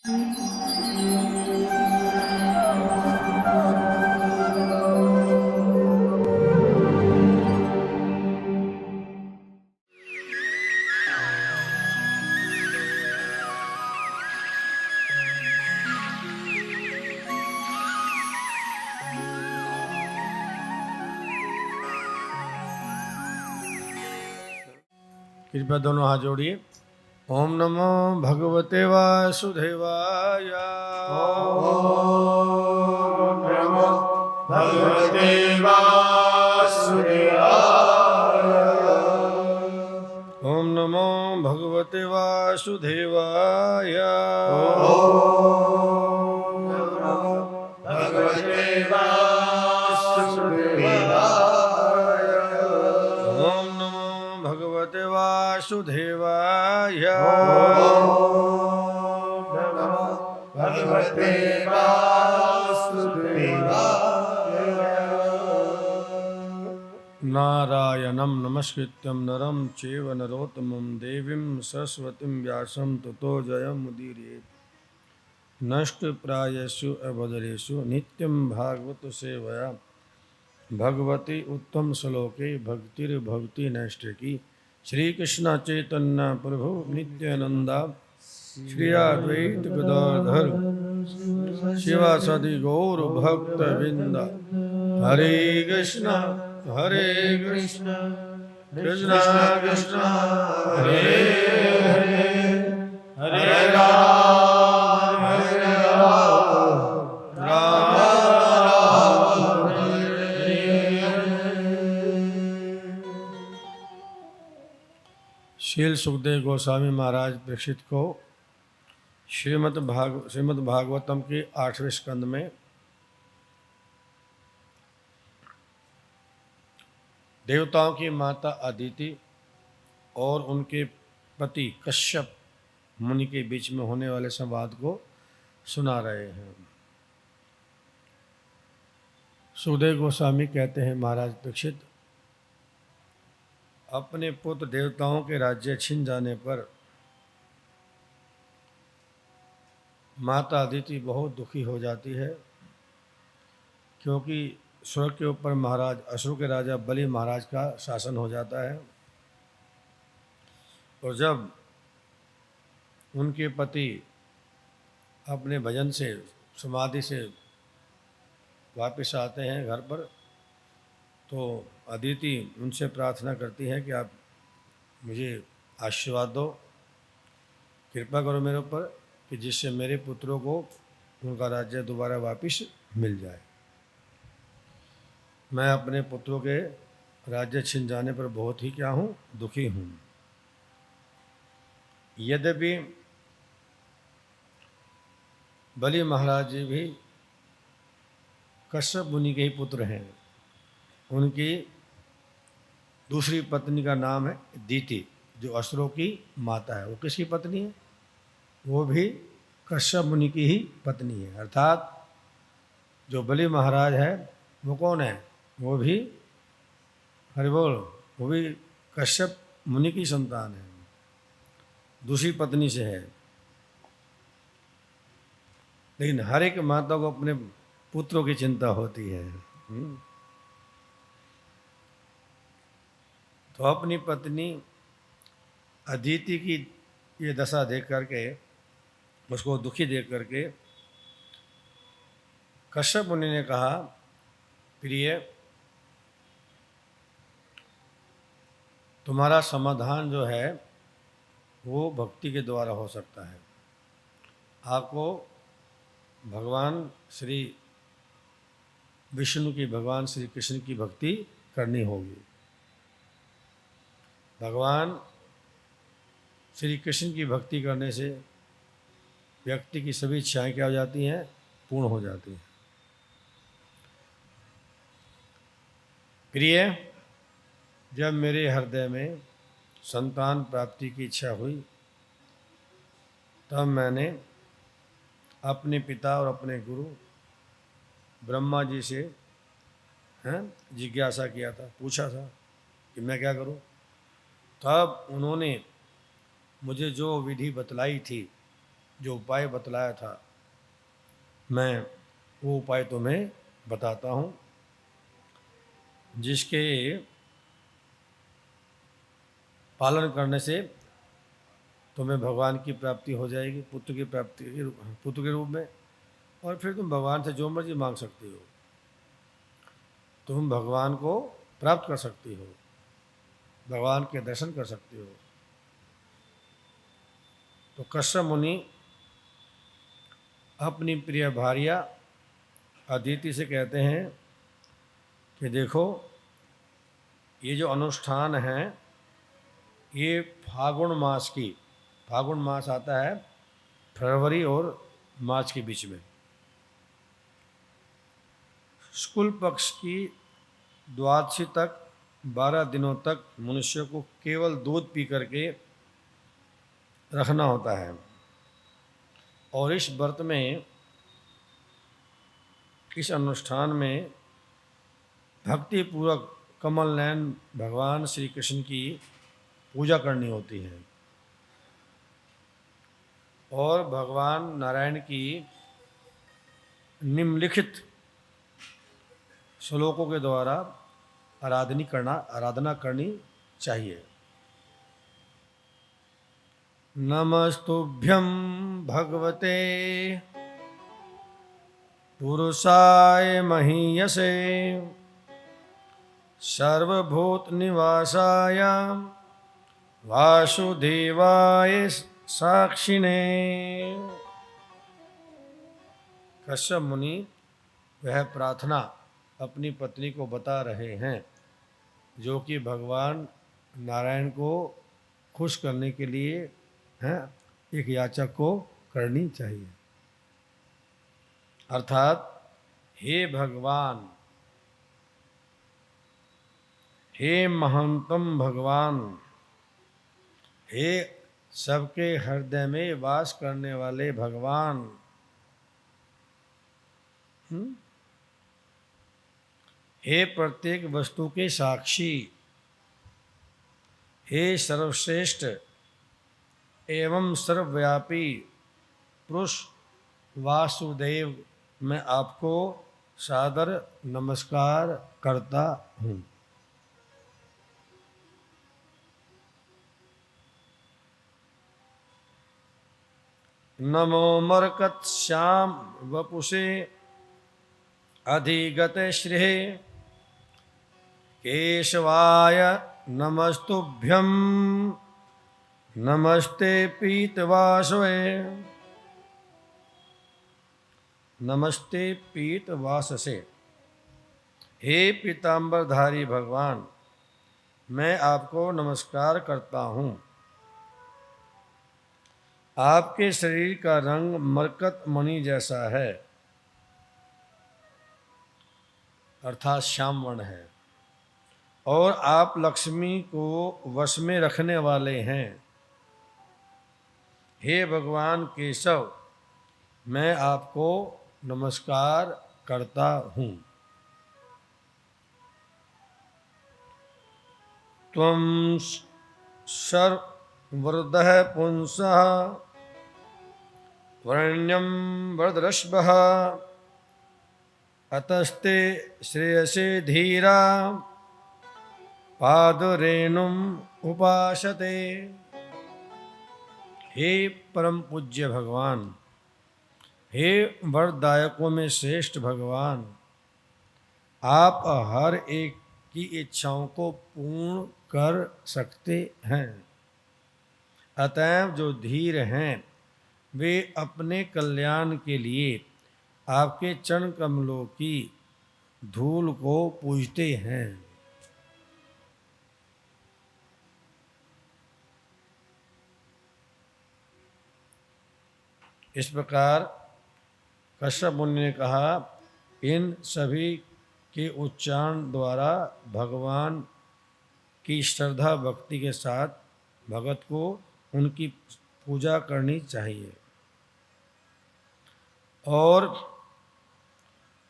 कृपया दोनों हाथ जोड़िए। ओम नमो भगवते वासुदेवाय। ओम नमो भगवते वासुदेवाय। ओम नमो भगवते वासुदेवाय। ओम नमो भगवते वासुदेवाय। ओम नमो भगवते वासुदेवाय। ओम नमो भगवते वासुदेवाय। नारायणं नमस्कृत्यं नरं चैव नरोत्तमं देवीं सरस्वतीं व्यासं ततो जयमुदीरयेत्। नष्टप्रायेषु अबधरेषु नित्यं भागवत सेवया भगवती उत्तम श्लोके भक्तिर्भवति नैष्ठिकी। श्री कृष्ण चैतन्य प्रभु नित्यानंदा श्री अद्वैत गदाधर शिवासादि गौर भक्त वृंद। हरे कृष्ण कृष्ण कृष्ण हरे हरे हरे राम राम श्रील सुखदेव गोस्वामी महाराज परीक्षित को श्रीमद् भागवतम के 8वें स्कंद में देवताओं की माता अदिति और उनके पति कश्यप मुनि के बीच में होने वाले संवाद को सुना रहे हैं। सुखदेव गोस्वामी कहते हैं, महाराज परीक्षित, अपने पुत्र देवताओं के राज्य छिन जाने पर माता अदिति बहुत दुखी हो जाती है, क्योंकि स्वर्ग के ऊपर महाराज असुर के राजा बलि महाराज का शासन हो जाता है। और जब उनके पति अपने भजन से समाधि से वापस आते हैं घर पर, तो अदिति उनसे प्रार्थना करती है कि आप मुझे आशीर्वाद दो, कृपा करो मेरे ऊपर, कि जिससे मेरे पुत्रों को उनका राज्य दोबारा वापस मिल जाए। मैं अपने पुत्रों के राज्य छिन जाने पर बहुत ही क्या हूँ, दुखी हूँ। यद्यपि बलि महाराज जी भी कश्यप मुनि के ही पुत्र हैं। उनकी दूसरी पत्नी का नाम है दीति, जो असुरों की माता है। वो किसकी पत्नी है? वो भी कश्यप मुनि की ही पत्नी है। अर्थात जो बलि महाराज है वो कौन है? वो भी, हरि बोल, वो भी कश्यप मुनि की संतान है, दूसरी पत्नी से है। लेकिन हर एक माता को अपने पुत्रों की चिंता होती है। तो अपनी पत्नी अदिति की ये दशा देख करके, उसको दुखी देख करके कश्यप मुनि ने कहा, प्रिय, तुम्हारा समाधान जो है वो भक्ति के द्वारा हो सकता है। आपको भगवान श्री विष्णु की, भगवान श्री कृष्ण की भक्ति करनी होगी। भगवान श्री कृष्ण की भक्ति करने से व्यक्ति की सभी इच्छाएं क्या हो जाती हैं? पूर्ण हो जाती हैं। प्रिय, जब मेरे हृदय में संतान प्राप्ति की इच्छा हुई, तब मैंने अपने पिता और अपने गुरु ब्रह्मा जी से जिज्ञासा किया था, पूछा था कि मैं क्या करूं। तब उन्होंने मुझे जो विधि बतलाई थी जो उपाय बतलाया था, मैं वो उपाय तुम्हें बताता हूँ, जिसके पालन करने से तुम्हें भगवान की प्राप्ति हो जाएगी, पुत्र की प्राप्ति, पुत्र के रूप में। और फिर तुम भगवान से जो मर्जी मांग सकती हो, तुम भगवान को प्राप्त कर सकती हो, भगवान के दर्शन कर सकती हो। तो कश्यप मुनि अपनी प्रिय भार्या अदिति से कहते हैं कि देखो, ये जो अनुष्ठान है, ये फागुन मास आता है फरवरी और मार्च के बीच में, शुक्ल पक्ष की द्वादशी तक 12 दिनों तक मनुष्य को केवल दूध पी करके रखना होता है। और इस व्रत में, इस अनुष्ठान में भक्ति पूर्वक कमल नयन भगवान श्री कृष्ण की पूजा करनी होती है और भगवान नारायण की निम्नलिखित श्लोकों के द्वारा आराधना करनी चाहिए। नमस्तुभ्यं भगवते पुरुषाय महीयसे सर्वभूत निवासाय वासुदेवाय साक्षिणे। कश्यप मुनि वह प्रार्थना अपनी पत्नी को बता रहे हैं जो कि भगवान नारायण को खुश करने के लिए एक याचक को करनी चाहिए। अर्थात, हे भगवान, हे महंतम भगवान, हे सबके हृदय में वास करने वाले भगवान, हे प्रत्येक वस्तु के साक्षी, हे सर्वश्रेष्ठ एवं सर्वव्यापी पुरुष वासुदेव, मैं आपको सादर नमस्कार करता हूँ। नमो मरकतश्याम वपुषे अधिगते श्रेहे केशवाय नमस्तुभ्यं नमस्ते पीतवासवे। नमस्ते पीतवाससे, हे पीतांबरधारी भगवान, मैं आपको नमस्कार करता हूँ। आपके शरीर का रंग मरकत मणि जैसा है, अर्थात श्याम वर्ण है, और आप लक्ष्मी को वश में रखने वाले हैं। हे भगवान केशव, मैं आपको नमस्कार करता हूँ। त्वं सर्ववरदः पुंसः वरेण्यं वरदर्षभः अतस्ते श्रेयसे धीरा पादरेणुम उपासते। हे परम पूज्य भगवान, हे वरदायकों में श्रेष्ठ भगवान, आप हर एक की इच्छाओं को पूर्ण कर सकते हैं। अतएव जो धीर हैं वे अपने कल्याण के लिए आपके चरण कमलों की धूल को पूजते हैं। इस प्रकार कश्यप मुनि ने कहा, इन सभी के उच्चारण द्वारा भगवान की श्रद्धा भक्ति के साथ भगत को उनकी पूजा करनी चाहिए और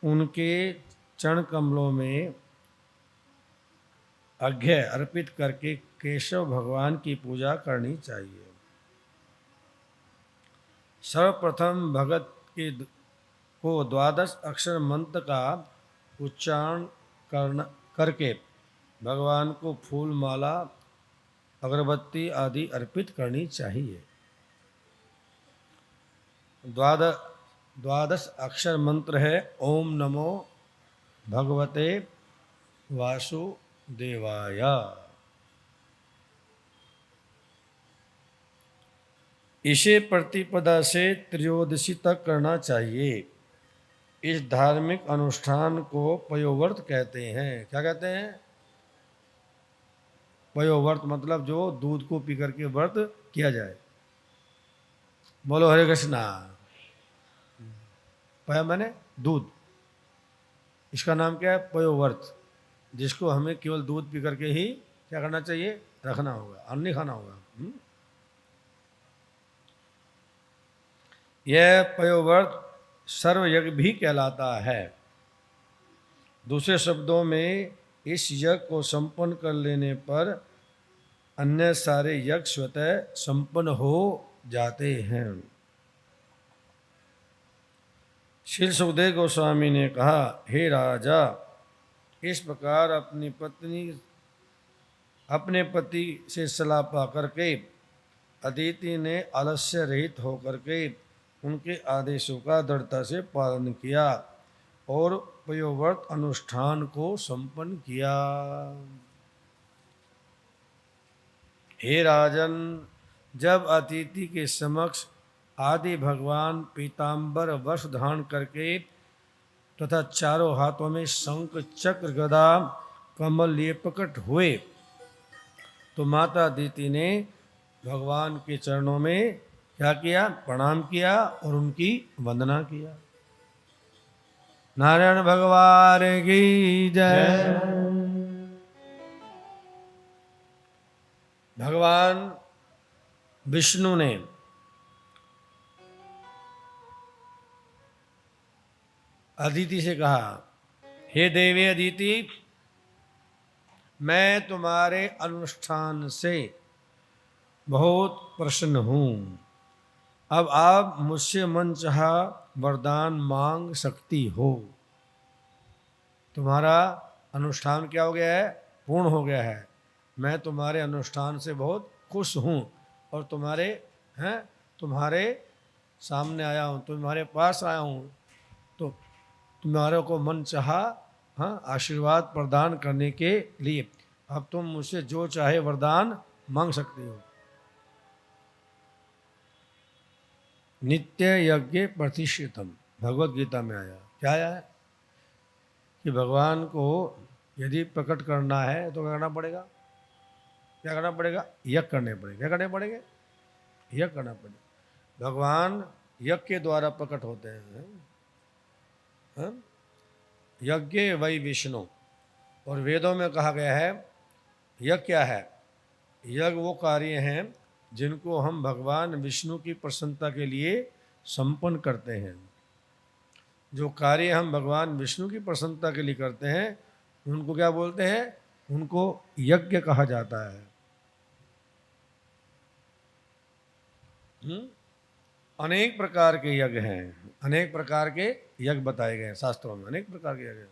उनके चरण कमलों में अर्घ्य अर्पित करके केशव भगवान की पूजा करनी चाहिए। सर्वप्रथम भगत को द्वादश अक्षर मंत्र का उच्चारण करके भगवान को फूल माला अगरबत्ती आदि अर्पित करनी चाहिए। द्वादश अक्षर मंत्र है ओम नमो भगवते वासुदेवाय। इसे प्रतिपदा से त्रयोदशी तक करना चाहिए। इस धार्मिक अनुष्ठान को पयोव्रत कहते हैं। क्या कहते हैं? पयोव्रत मतलब जो दूध को पी करके व्रत किया जाए। बोलो हरे कृष्णा। पय माने दूध, इसका नाम क्या है? पयोव्रत, जिसको हमें केवल दूध पी करके ही क्या करना चाहिए? रखना होगा, अन्न नहीं खाना होगा। यह पयोव्रत सर्वयज्ञ भी कहलाता है। दूसरे शब्दों में इस यज्ञ को संपन्न कर लेने पर अन्य सारे यज्ञ स्वतः संपन्न हो जाते हैं। श्री सुखदेव गोस्वामी ने कहा, हे राजा, इस प्रकार अपने पति से सलाह पा करके अदिति ने आलस्य रहित होकर के उनके आदेशों का दृढ़ता से पालन किया और पयोव्रत अनुष्ठान को संपन्न किया। हे राजन, जब अतिथि के समक्ष आदि भगवान पीताम्बर वस्त्र धारण करके तथा चारों हाथों में शंख चक्र गदा कमल लिए प्रकट हुए तो माता अदिति ने भगवान के चरणों में क्या किया? प्रणाम किया और उनकी वंदना किया। नारायण भगवान की जय। भगवान विष्णु ने अदिति से कहा, हे देवी अदिति, मैं तुम्हारे अनुष्ठान से बहुत प्रसन्न हूँ। अब आप मुझसे मनचाहा वरदान मांग सकती हो। तुम्हारा अनुष्ठान क्या हो गया है? पूर्ण हो गया है। मैं तुम्हारे अनुष्ठान से बहुत खुश हूँ और तुम्हारे सामने आया हूँ, तुम्हारे पास आया हूँ, तो तुम्हारे को मन चाहा आशीर्वाद प्रदान करने के लिए अब तुम मुझसे जो चाहे वरदान मांग सकती हो। नित्य यज्ञ प्रतिष्ठितम, भगवत गीता में आया। क्या आया है? कि भगवान को यदि प्रकट करना है तो क्या करना पड़ेगा? क्या करना पड़ेगा? यज्ञ करने पड़ेगा। क्या करने पड़ेंगे? यज्ञ करना पड़ेगा। भगवान यज्ञ के द्वारा प्रकट होते हैं। यज्ञ वै विष्णु, और वेदों में कहा गया है यज्ञ क्या है? यज्ञ वो कार्य हैं जिनको हम भगवान विष्णु की प्रसन्नता के लिए संपन्न करते हैं। जो कार्य हम भगवान विष्णु की प्रसन्नता के लिए करते हैं उनको क्या बोलते हैं? उनको यज्ञ कहा जाता है। अनेक प्रकार के यज्ञ हैं, अनेक प्रकार के यज्ञ बताए गए हैं शास्त्रों में, अनेक प्रकार के यज्ञ।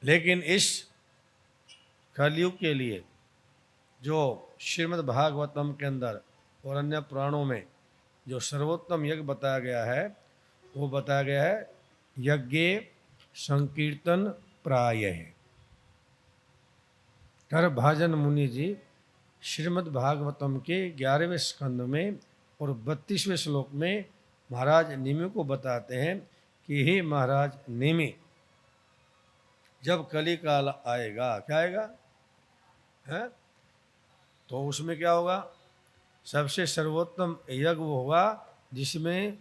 लेकिन इस कलयुग के लिए जो श्रीमद् भागवतम के अंदर और अन्य पुराणों में जो सर्वोत्तम यज्ञ बताया गया है वो बताया गया है यज्ञ संकीर्तन प्रायः। करभाजन मुनि जी श्रीमद् भागवतम के 11वें स्कंद में और 32वें श्लोक में महाराज निमि को बताते हैं कि हे महाराज निमि, जब कली काल आएगा, क्या आएगा है? तो उसमें क्या होगा? सबसे सर्वोत्तम यज्ञ वो होगा जिसमें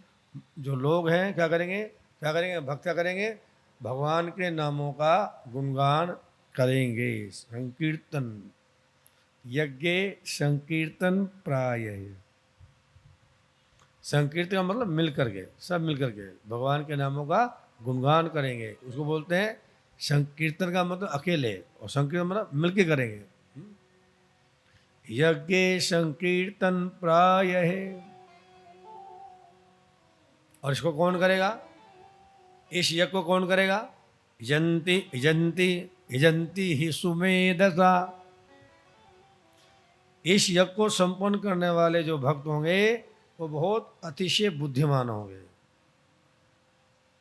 जो लोग हैं क्या करेंगे? क्या करेंगे? भक्त क्या करेंगे? भगवान के नामों का गुणगान करेंगे। संकीर्तन, यज्ञ संकीर्तन प्रायः। संकीर्तन का मतलब मिल करके, सब मिल करके भगवान के नामों का गुणगान करेंगे, उसको बोलते हैं संकीर्तन। का मतलब अकेले, और संकीर्तन मतलब मिलके करेंगे। यज्ञ संकीर्तन प्राय है। और इसको कौन करेगा? इस यज्ञ को कौन करेगा? यजंती यजंती यजंती ही सुमेधसा। इस यज्ञ को संपन्न करने वाले जो भक्त होंगे वो बहुत अतिशय बुद्धिमान होंगे।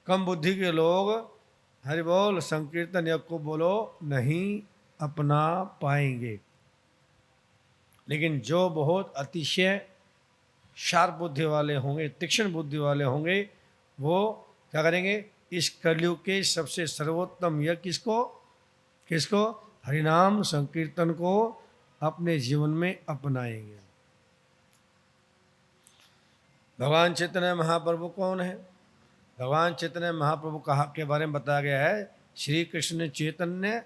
कम बुद्धि के लोग हरि बोल संकीर्तन यज्ञ को बोलो नहीं अपना पाएंगे, लेकिन जो बहुत अतिशय शार्प बुद्धि वाले होंगे, तीक्ष्ण बुद्धि वाले होंगे, वो क्या करेंगे? इस कलयुग के सबसे सर्वोत्तम यज्ञ किसको? हरिनाम संकीर्तन को अपने जीवन में अपनाएंगे। भगवान चैतन्य महाप्रभु कौन है? भगवान चैतन्य महाप्रभु के बारे में बताया गया है, श्री कृष्ण चैतन्य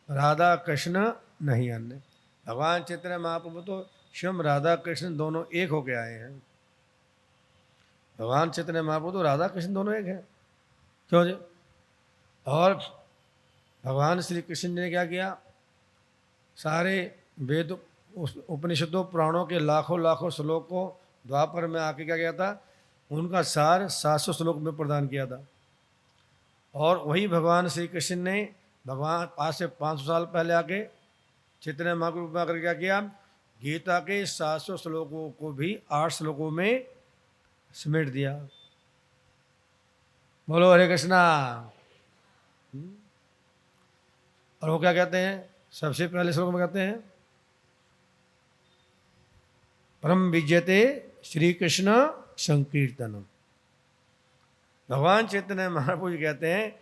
राधा कृष्ण नहीं अन्य। भगवान चैतन्य महाप्रभु तो स्वयं राधा कृष्ण दोनों एक होके आए हैं। भगवान चैतन्य महाप्रभु तो राधा कृष्ण दोनों एक हैं। क्यों जी? और भगवान श्री कृष्ण ने क्या किया? सारे वेद उपनिषदों पुराणों के लाखों लाखों श्लोक को द्वापर में आके क्या किया था? उनका सार 700 श्लोक में प्रदान किया था। और वही भगवान श्री कृष्ण ने भगवान आज से 500 साल पहले आके चैतन्य महाप्रभु में आकर क्या किया? गीता के 700 श्लोकों को भी 8 श्लोकों में समेट दिया। बोलो हरे कृष्णा। और वो क्या कहते हैं? सबसे पहले श्लोक में कहते हैं परम विजयते श्री कृष्ण संकीर्तनम। भगवान चैतन्य महाप्रभु जी कहते हैं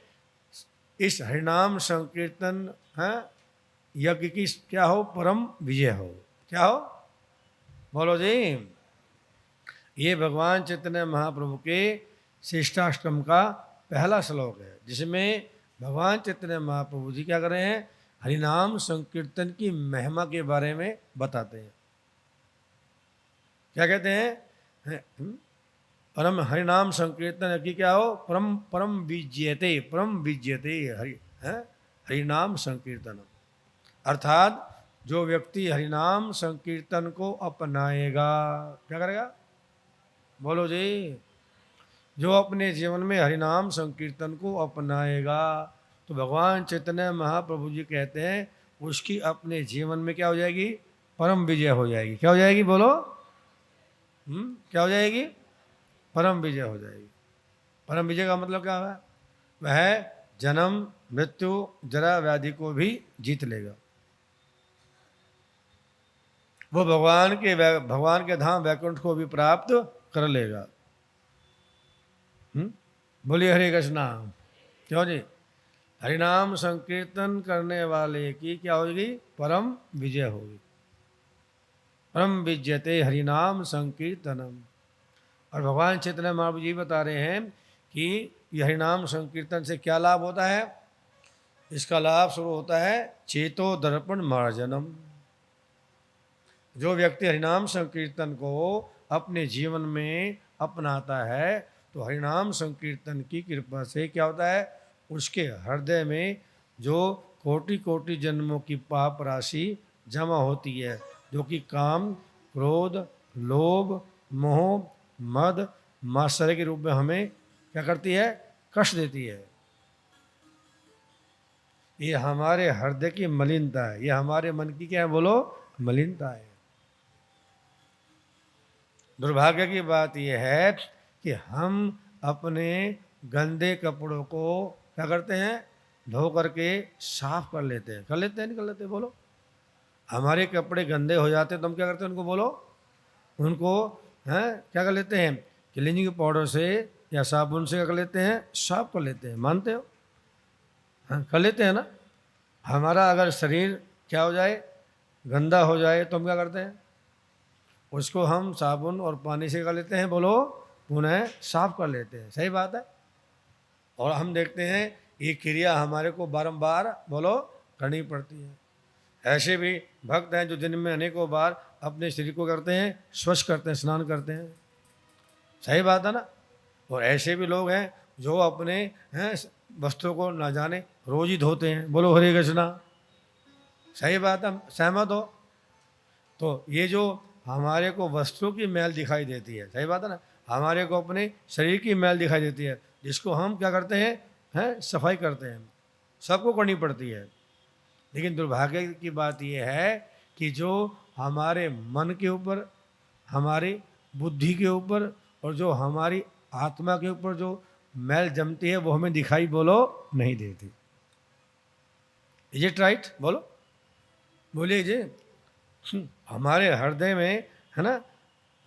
इस हरिनाम संकीर्तन यज्ञ की क्या हो? परम विजय हो। क्या हो? बोलो जी। ये भगवान चैतन्य महाप्रभु के श्रेष्ठाष्टम का पहला श्लोक है, जिसमें भगवान चैतन्य महाप्रभु जी क्या कर रहे हैं? हरिनाम संकीर्तन की महिमा के बारे में बताते हैं। क्या कहते हैं? परम हरिनाम संकीर्तन की क्या हो? परम परम विजयते, परम विजयते हरिनाम संकीर्तन। अर्थात जो व्यक्ति हरिनाम संकीर्तन को अपनाएगा, क्या करेगा? बोलो जी। जो अपने जीवन में हरिनाम संकीर्तन को अपनाएगा तो भगवान चैतन्य महाप्रभु जी कहते हैं उसकी अपने जीवन में क्या हो जाएगी? परम विजय हो जाएगी। क्या हो जाएगी? बोलो। क्या हो जाएगी? परम विजय हो जाएगी। परम विजय का मतलब क्या है? वह जन्म मृत्यु जरा व्याधि को भी जीत लेगा। वो भगवान के धाम वैकुंठ को भी प्राप्त कर लेगा। बोलिए हरे कृष्णा। क्यों जी? हरिनाम संकीर्तन करने वाले की क्या होगी? परम विजय होगी। परम विजयते हरिनाम संकीर्तनम। और भगवान चैतन्य महाप्रभु जी बता रहे हैं कि यह हरिनाम संकीर्तन से क्या लाभ होता है? इसका लाभ शुरू होता है चेतो दर्पण मार्जनम। जो व्यक्ति हरिनाम संकीर्तन को अपने जीवन में अपनाता है तो हरिनाम संकीर्तन की कृपा से क्या होता है? उसके हृदय में जो कोटि कोटि जन्मों की पाप राशि जमा होती है, जो कि काम क्रोध लोभ मोह मद मात्सर्य के रूप में हमें क्या करती है? कष्ट देती है। ये हमारे हृदय की मलिनता है। ये हमारे मन की क्या है? बोलो, मलिनता है। दुर्भाग्य की बात यह है कि हम अपने गंदे कपड़ों को क्या करते हैं? धो करके साफ कर लेते हैं। कर लेते हैं नहीं कर लेते? बोलो। हमारे कपड़े गंदे हो जाते हैं तो हम क्या करते हैं? उनको बोलो, उनको क्या कर लेते हैं? क्लीनिंग पाउडर से या साबुन से क्या कर लेते हैं? साफ कर लेते हैं। मानते हो? हाँ, कर लेते हैं ना। हमारा अगर शरीर क्या हो जाए? गंदा हो जाए तो हम क्या करते हैं? उसको हम साबुन और पानी से कर लेते हैं, बोलो, पुनः साफ कर लेते हैं। सही बात है। और हम देखते हैं ये क्रिया हमारे को बारंबार बोलो करनी पड़ती है। ऐसे भी भक्त हैं जो दिन में अनेकों बार अपने शरीर को करते हैं, स्वच्छ करते हैं, स्नान करते हैं। सही बात है ना। और ऐसे भी लोग हैं जो अपने वस्त्रों को ना जाने रोज ही धोते हैं। बोलो हरे कृष्णा। सही बात है, सहमत हो? तो ये जो हमारे को वस्त्रों की मैल दिखाई देती है, सही बात है ना, हमारे को अपने शरीर की मैल दिखाई देती है, जिसको हम क्या करते हैं सफाई करते हैं, सबको करनी पड़ती है। लेकिन दुर्भाग्य की बात यह है कि जो हमारे मन के ऊपर, हमारी बुद्धि के ऊपर और जो हमारी आत्मा के ऊपर जो मैल जमती है वो हमें दिखाई बोलो नहीं देती। Is it right? बोलो, बोलिए जी। हमारे हृदय में है ना,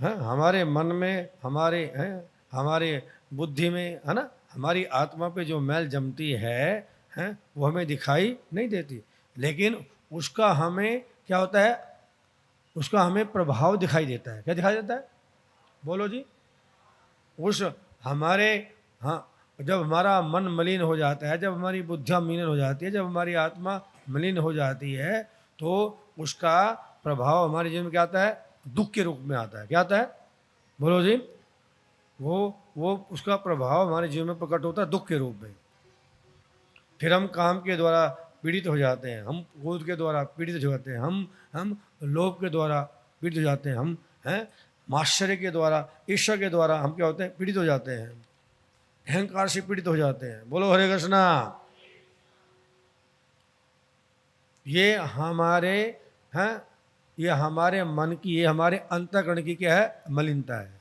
हमारे मन में, हमारे बुद्धि में है ना, हमारी आत्मा पे जो मैल जमती है वो हमें दिखाई नहीं देती, लेकिन उसका हमें क्या होता है, उसका हमें प्रभाव दिखाई देता है। क्या दिखाई देता है? बोलो जी। उस हमारे, हाँ, जब हमारा मन मलिन हो जाता है, जब हमारी बुद्धियाँ मलिन हो जाती है, जब हमारी आत्मा मलिन हो जाती है, तो उसका प्रभाव हमारे जीवन में क्या आता है? दुख के रूप में आता है। क्या आता है? बोलो जी। वो उसका प्रभाव हमारे जीवन में प्रकट होता है दुख के रूप में। फिर हम काम के द्वारा पीड़ित हो जाते हैं, हम क्रोध के द्वारा पीड़ित हो जाते हैं, हम लोभ के द्वारा पीड़ित हो जाते हैं, हम माश्चर्य के द्वारा, ईर्ष्या के द्वारा हम क्या होते हैं? पीड़ित हो जाते हैं, अहंकार से पीड़ित हो जाते हैं। बोलो हरे कृष्णा। ये हमारे हैं, ये हमारे मन की, ये हमारे अंतःकरण की क्या है? मलिनता है,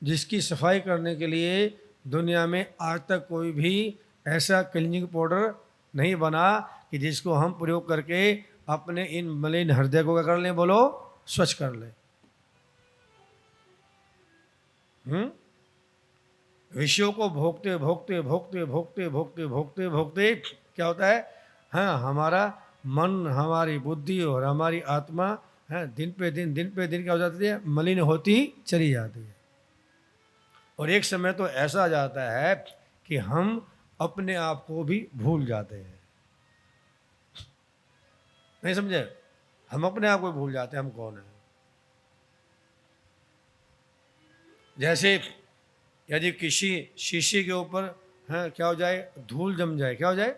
जिसकी सफाई करने के लिए दुनिया में आज तक कोई भी ऐसा क्लीनिंग पाउडर नहीं बना कि जिसको हम प्रयोग करके अपने इन मलिन हृदय को क्या कर लें? बोलो, स्वच्छ कर लें। विषयों को भोगते भोगते भोगते भोगते भोगते भोगते भोगते क्या होता है? हाँ, हमारा मन, हमारी बुद्धि और हमारी आत्मा दिन पे दिन क्या हो जाती है? मलिन होती चली जाती है। और एक समय तो ऐसा आ जाता है कि हम अपने आप को भी भूल जाते हैं। नहीं समझे? हम अपने आप को भूल जाते हैं हम कौन है। जैसे यदि किसी शीशे के ऊपर क्या हो जाए? धूल जम जाए। क्या हो जाए?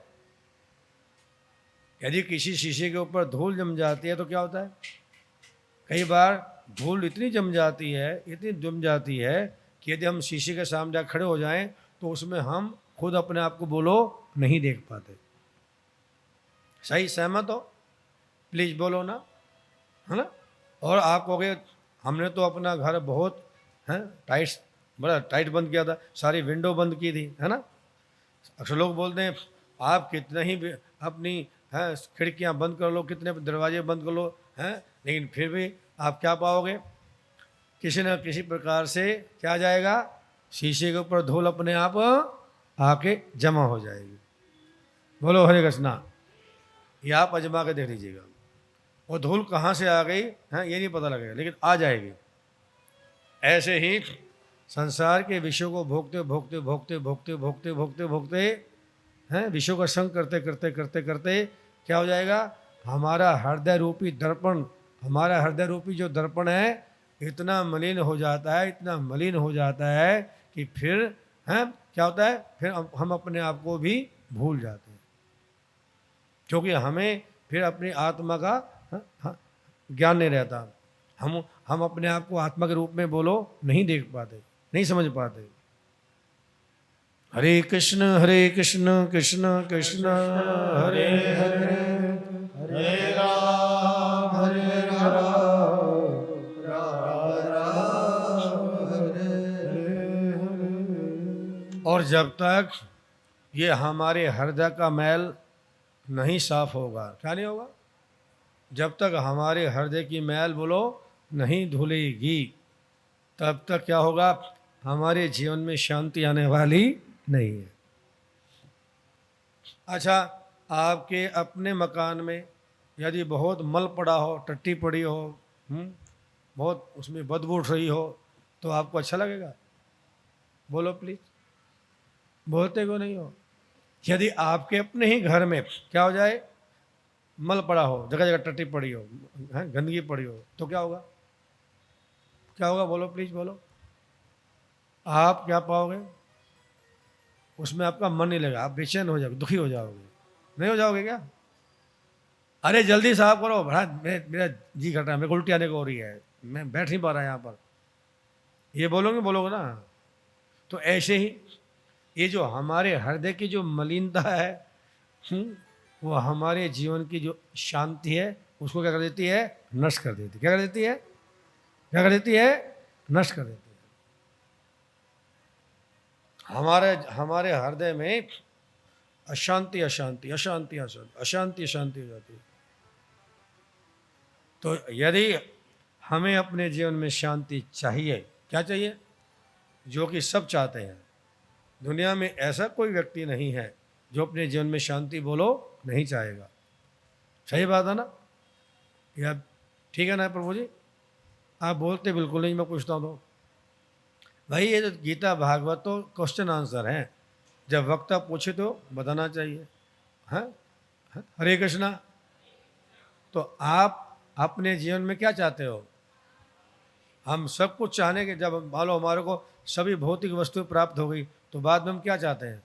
यदि किसी शीशे के ऊपर धूल जम जाती है तो क्या होता है? कई बार धूल इतनी जम जाती है कि यदि हम शीशे के सामने जाकर खड़े हो जाएं तो उसमें हम खुद अपने आप को बोलो नहीं देख पाते। सही सहमत हो? प्लीज बोलो ना, है ना। और आप कहोगे हमने तो अपना घर बहुत बड़ा टाइट बंद किया था, सारी विंडो बंद की थी, है ना। अक्सर लोग बोलते हैं आप कितने ही अपनी खिड़कियां बंद कर लो, कितने दरवाजे बंद कर लो, लेकिन फिर भी आप क्या पाओगे? किसी न किसी प्रकार से क्या जाएगा? शीशे के ऊपर धूल अपने आप आके जमा हो जाएगी। बोलो हरे कृष्णा। ये आप अजमा के देख लीजिएगा। वो धूल कहाँ से आ गई ये नहीं पता लगेगा, लेकिन आ जाएगी। ऐसे ही संसार के विषयों को भोगते भोगते भोगते भोगते भोगते भोगते भोगते विषयों का संग करते करते करते करते क्या हो जाएगा? हमारा हृदय रूपी दर्पण, हमारा हृदय रूपी जो दर्पण है इतना मलिन हो जाता है, इतना मलिन हो जाता है कि फिर क्या होता है? फिर हम अपने आप को भी भूल जाते हैं, क्योंकि हमें फिर अपनी आत्मा का ज्ञान नहीं रहता। हम अपने आप को आत्मा के रूप में बोलो नहीं देख पाते, नहीं समझ पाते। हरे कृष्ण कृष्ण कृष्ण हरे हरे, हरे राम राम राम हरे हरे। और जब तक ये हमारे हृदय का मैल नहीं साफ होगा, क्या नहीं होगा? जब तक हमारे हृदय की मैल बोलो नहीं धुलेगी, तब तक क्या होगा? हमारे जीवन में शांति आने वाली नहीं है। अच्छा, आपके अपने मकान में यदि बहुत मल पड़ा हो, टट्टी पड़ी हो, बहुत उसमें बदबू उठ रही हो, तो आपको अच्छा लगेगा? बोलो प्लीज, बोलते क्यों नहीं हो? यदि आपके अपने ही घर में क्या हो जाए? मल पड़ा हो, जगह जगह टट्टी पड़ी हो, गंदगी पड़ी हो, तो क्या होगा? क्या होगा? बोलो प्लीज बोलो। आप क्या पाओगे? उसमें आपका मन नहीं लगेगा, आप बेचैन हो जाओगे, दुखी हो जाओगे। नहीं हो जाओगे क्या? अरे जल्दी साफ करो, बड़ा मेरा जी घट रहा है, मेरे को उल्टी आने को हो रही है, मैं बैठ नहीं पा रहा यहाँ पर, ये बोलोगे ना। तो ऐसे ही ये जो हमारे हृदय की जो मलिनता है, वो हमारे जीवन की जो शांति है उसको क्या कर देती है, नष्ट कर देती है। क्या कर देती है, क्या कर देती है, नष्ट कर देती है। हमारे हृदय में अशांति अशांति अशांति अशांति अशांति अशांति हो जाती है। तो यदि हमें अपने जीवन में शांति चाहिए, क्या चाहिए, जो कि सब चाहते हैं, दुनिया में ऐसा कोई व्यक्ति नहीं है जो अपने जीवन में शांति बोलो नहीं चाहेगा। सही बात है ना, या ठीक है ना प्रभु जी? आप बोलते बिल्कुल नहीं, मैं पूछता हूँ तो भाई ये तो गीता भागवत तो क्वेश्चन आंसर है, जब वक्ता पूछे तो बताना चाहिए। हाँ, हरे कृष्णा। तो आप अपने जीवन में क्या चाहते हो? हम सब कुछ चाहने के, जब मान लो हमारे को सभी भौतिक वस्तुएं प्राप्त हो गई तो बाद में हम क्या चाहते हैं?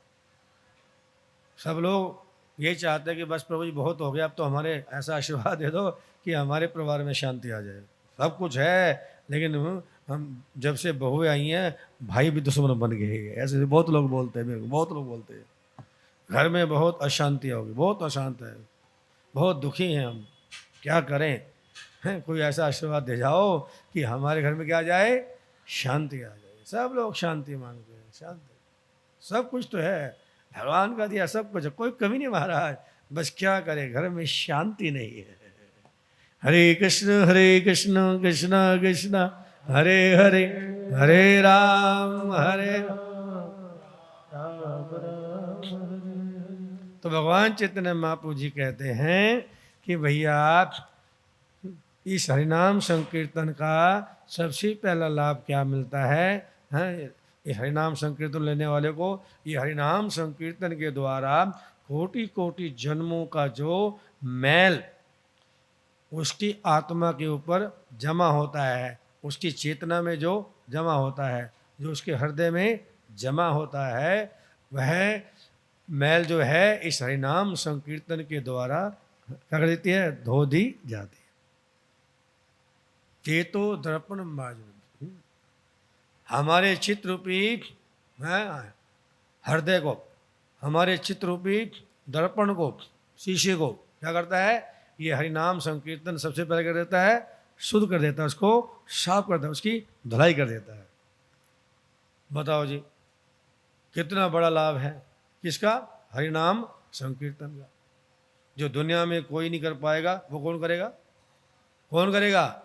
सब लोग ये चाहते हैं कि बस प्रभु जी बहुत हो गया, अब तो हमारे ऐसा आशीर्वाद दे दो कि हमारे परिवार में शांति आ जाए। सब कुछ है, लेकिन हम जब से बहुएं आई हैं भाई भी दुश्मन बन गए हैं। ऐसे बहुत लोग बोलते हैं, बहुत लोग बोलते हैं घर में बहुत अशांति होगी, बहुत अशांत है, बहुत दुखी हैं हम, क्या करें? हैं, कोई ऐसा आशीर्वाद दे जाओ कि हमारे घर में क्या आ जाए, शांति आ जाए। सब लोग शांति मांगते हैं, शांति, सब कुछ तो है, भगवान का दिया सब कुछ, कोई कमी नहीं महाराज, बस क्या करें, घर में शांति नहीं है। हरे कृष्ण कृष्ण कृष्ण हरे हरे, हरे राम तो भगवान चैतन्य महाप्रभु जी कहते हैं कि भैया इस हरिनाम संकीर्तन का सबसे पहला लाभ क्या मिलता है? ये हरिनाम संकीर्तन लेने वाले को ये हरिनाम संकीर्तन के द्वारा कोटि कोटि जन्मों का जो मैल उसकी आत्मा के ऊपर जमा होता है, उसकी चेतना में जो जमा होता है, जो उसके हृदय में जमा होता है, वह मैल जो है इस हरिनाम संकीर्तन के द्वारा क्या कर देती है, धो दी जाती है। चेतो दर्पण मार्जन, हमारे चित्त रूपी हृदय को, हमारे चित्त रूपी दर्पण को, शीशे को क्या करता है, ये हरिनाम संकीर्तन सबसे पहले कर देता है, शुद्ध कर देता है, उसको साफ करता है, उसकी धुलाई कर देता है। बताओ जी कितना बड़ा लाभ है किसका? हरिनाम संकीर्तन का। जो दुनिया में कोई नहीं कर पाएगा वो कौन करेगा? कौन करेगा?